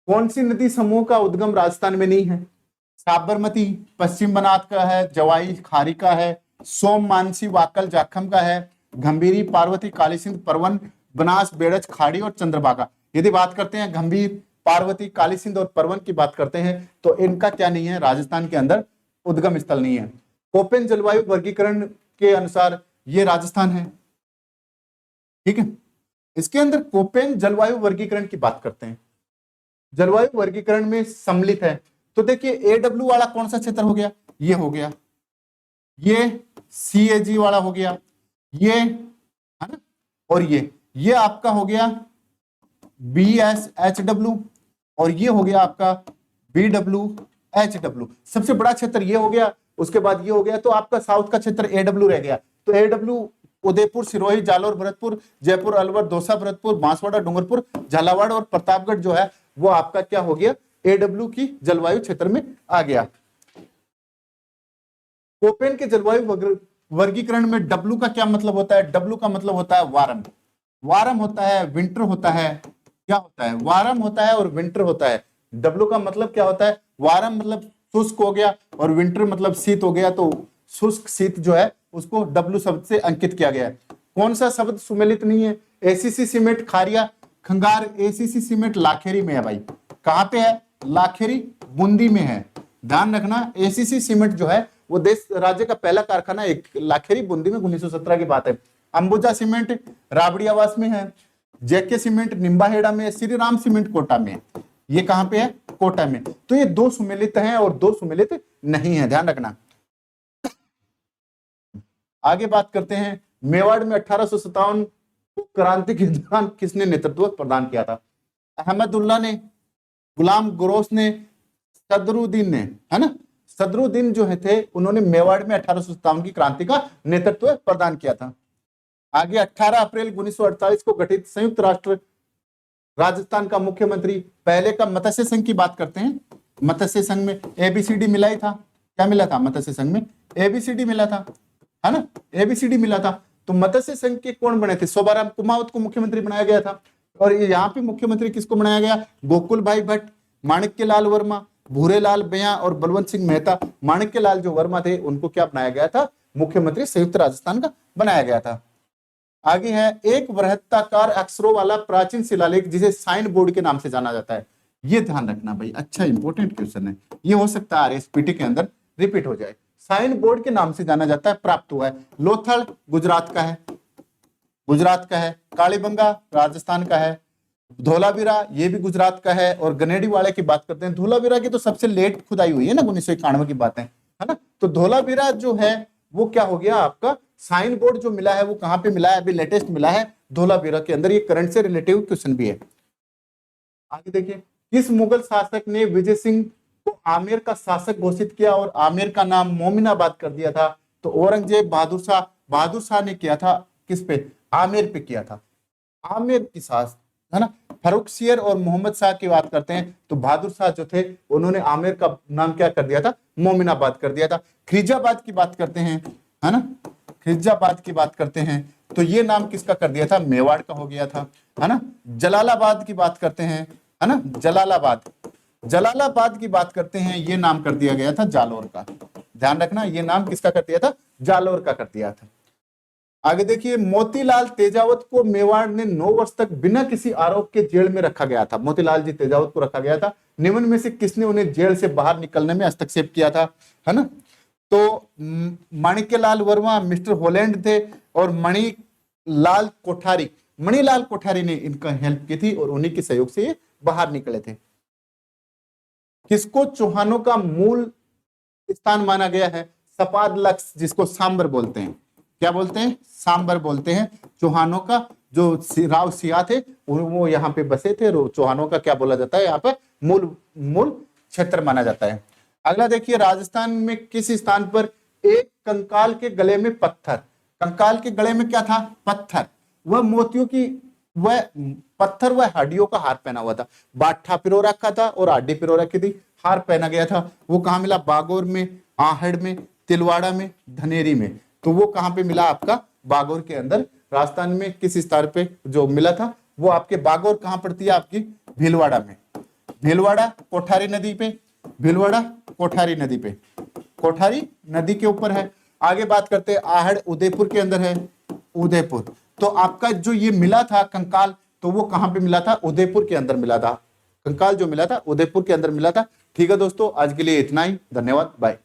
कौन सी नदी समूह का उद्गम राजस्थान में नहीं है। साबरमती पश्चिम बनात का है, जवाई खारी का है, सोम, मानसी, वाकल, जाखम का है, गंभीरी, पार्वती, काली सिंध, परवन, बनास, बेड़च, खाड़ी और चंद्रभागा। यदि बात करते हैं गंभीर, पार्वती, काली सिंध और परवन की बात करते हैं तो इनका क्या नहीं है, राजस्थान के अंदर उद्गम स्थल नहीं है। कोपेन जलवायु वर्गीकरण के अनुसार ये राजस्थान है, ठीक है। इसके अंदर कोपेन जलवायु वर्गीकरण की बात करते हैं, जलवायु वर्गीकरण में सम्मिलित है। तो देखिए AW वाला कौन सा क्षेत्र हो गया, ये हो गया, ये CAG वाला हो गया, ये है ना, और ये आपका हो गया BSHW और ये हो गया आपका BWHW। सबसे बड़ा क्षेत्र ये हो गया, उसके बाद ये हो गया, तो आपका साउथ का क्षेत्र AW रह गया। तो AW उदयपुर, सिरोही, जालोर, भरतपुर, जयपुर, अलवर, दौसा, भरतपुर, बांसवाड़ा, डूंगरपुर, झालावाड़ और प्रतापगढ़ जो है वो आपका क्या हो गया, AW की जलवायु क्षेत्र में आ गया। कोपेन के जलवायु वर्गीकरण में W का क्या मतलब होता है? W का मतलब होता है वारम। वारम होता है, विंटर होता है, क्या होता है? वारम होता है और विंटर होता है। W का मतलब क्या होता है? वारम मतलब शुष्क हो गया और विंटर मतलब शीत हो गया, तो शुष्क शीत जो है उसको W शब्द से अंकित किया गया है। कौन सा शब्द सुमेलित नहीं है? ACC cement Khariya Khangar, ACC cement Lakheri में है भाई। कहां पे है? लाखेरी बूंदी में है। ध्यान रखना, ACC सीमेंट जो है वो देश राज्य का पहला कारखाना एक लाखेरी बूंदी में 1917 की बात है। अंबुजा सीमेंट राबड़ी आवास में है। जेके सीमेंट निम्बाहेड़ा में, श्री राम सीमेंट कोटा में। ये कहां पे है? कोटा में। तो ये दो सुमेलित हैं और दो सुमेलित नहीं है, ध्यान रखना। आगे बात करते हैं, मेवाड़ में 1857 क्रांति के दौरान किसने नेतृत्व प्रदान किया था? अहमदुल्ला ने, गुलाम गरोस ने, सदरुद्दीन ने, है ना। सदरुद्दीन जो है थे उन्होंने मेवाड़ में 1857 की क्रांति का नेतृत्व प्रदान किया था। आगे 18 अप्रैल 1948 को गठित संयुक्त राष्ट्र राजस्थान का मुख्यमंत्री, पहले का मत्स्य संघ की बात करते हैं। मत्स्य संघ में ABCD मिला ही था। क्या मिला था मत्स्य संघ में? ABCD मिला था, है ना, ABCD मिला था। तो मत्स्य संघ के कौन बने थे? शोभाराम कुमावत को मुख्यमंत्री बनाया गया था। और यहाँ पे मुख्यमंत्री किसको बनाया गया? गोकुल भाई भट्ट, माणिक्य लाल वर्मा, भूरेलाल बेया और बलवंत सिंह मेहता। माणिक्य लाल जो वर्मा थे उनको क्या बनाया गया था? मुख्यमंत्री संयुक्त राजस्थान का बनाया गया था। आगे है, एक वृत्ताकार अक्षरों वाला प्राचीन शिलालेख जिसे साइन बोर्ड के नाम से जाना जाता है। ये ध्यान रखना भाई, अच्छा इंपॉर्टेंट क्वेश्चन है। ये हो सकता है RSPT के अंदर रिपीट हो जाए। साइन बोर्ड के नाम से जाना जाता है, प्राप्त हुआ है। लोथल गुजरात का है, गुजरात का है। कालीबंगा राजस्थान का है। धोलावीरा ये भी गुजरात का है। और गनेडी वाले की बात करते हैं, धोलावीरा की तो सबसे लेट खुदाई हुई है ना, 1991 की बात है ना। तो धोलावीरा जो है वो क्या हो गया आपका? साइन बोर्ड जो मिला है वो कहां पे मिला है? अभी लेटेस्ट मिला है धोलावीरा के अंदर। ये करंट से रिलेटिव क्वेश्चन भी है। आगे देखिए, किस मुगल शासक ने विजय सिंह को आमेर का शासक घोषित किया और आमेर का नाम मोमिनाबाद कर दिया था? तो औरंगजेब बहादुर शाह ने किया था। किस पे? आमेर पे किया था। आमेर की शासक, है ना। फर्रुखसियर और मोहम्मद शाह की बात करते हैं तो बहादुर शाह जो थे उन्होंने आमेर का नाम क्या कर दिया था? मोमिनाबाद कर दिया था। खिरजाबाद की बात करते हैं, है ना, खिरजाबाद की बात करते हैं तो ये नाम किसका कर दिया था? मेवाड़ का हो गया था, है ना। जलालाबाद की बात करते हैं, है ना, जलालाबाद की बात करते हैं, ये नाम कर दिया गया था जालोर का। ध्यान रखना, ये नाम किसका कर दिया था? जालोर का कर दिया था। आगे देखिए, मोतीलाल तेजावत को मेवाड़ ने 9 वर्ष तक बिना किसी आरोप के जेल में रखा गया था। मोतीलाल जी तेजावत को रखा गया था। निम्न में से किसने उन्हें जेल से बाहर निकलने में हस्तक्षेप किया था? है ना। तो माणिक्यलाल वर्मा, मिस्टर होलैंड थे और मणिलाल कोठारी ने इनका हेल्प की थी और उन्हीं के सहयोग से ये बाहर निकले थे। किसको चौहानों का मूल स्थान माना गया है? सपाद लक्ष्य, जिसको सांबर बोलते हैं। क्या बोलते हैं? सांबर बोलते हैं। चौहानों का जो राव सिया थे वो यहाँ पे बसे थे। चौहानों का क्या बोला जाता है? यहाँ पे मूल क्षेत्र माना जाता है। अगला देखिए, राजस्थान में किस स्थान पर एक कंकाल के गले में पत्थर, कंकाल के गले में क्या था? पत्थर। वह मोतियों की, वह पत्थर वह हड्डियों का हार पहना हुआ था। बाठा पिरो रखा था और हड्डी पिरो रखी थी, हार पहना गया था। वो कहाँ मिला? बागोर में, आहड़ में, तिलवाड़ा में, धनेरी में। तो वो कहाँ पे मिला? आपका बागोर के अंदर। राजस्थान में किस स्थान पे जो मिला था वो आपके बागोर कहाँ पड़ती है? आपकी भीलवाड़ा में। भीलवाड़ा कोठारी नदी पे, भीलवाड़ा कोठारी नदी पे, कोठारी नदी के ऊपर है। आगे बात करते हैं, आहड़ उदयपुर के अंदर है, उदयपुर। तो आपका जो ये मिला था कंकाल, तो वो कहां पे मिला था? उदयपुर के अंदर मिला था। कंकाल जो मिला था उदयपुर के अंदर मिला था। ठीक है दोस्तों, आज के लिए इतना ही। धन्यवाद, बाय।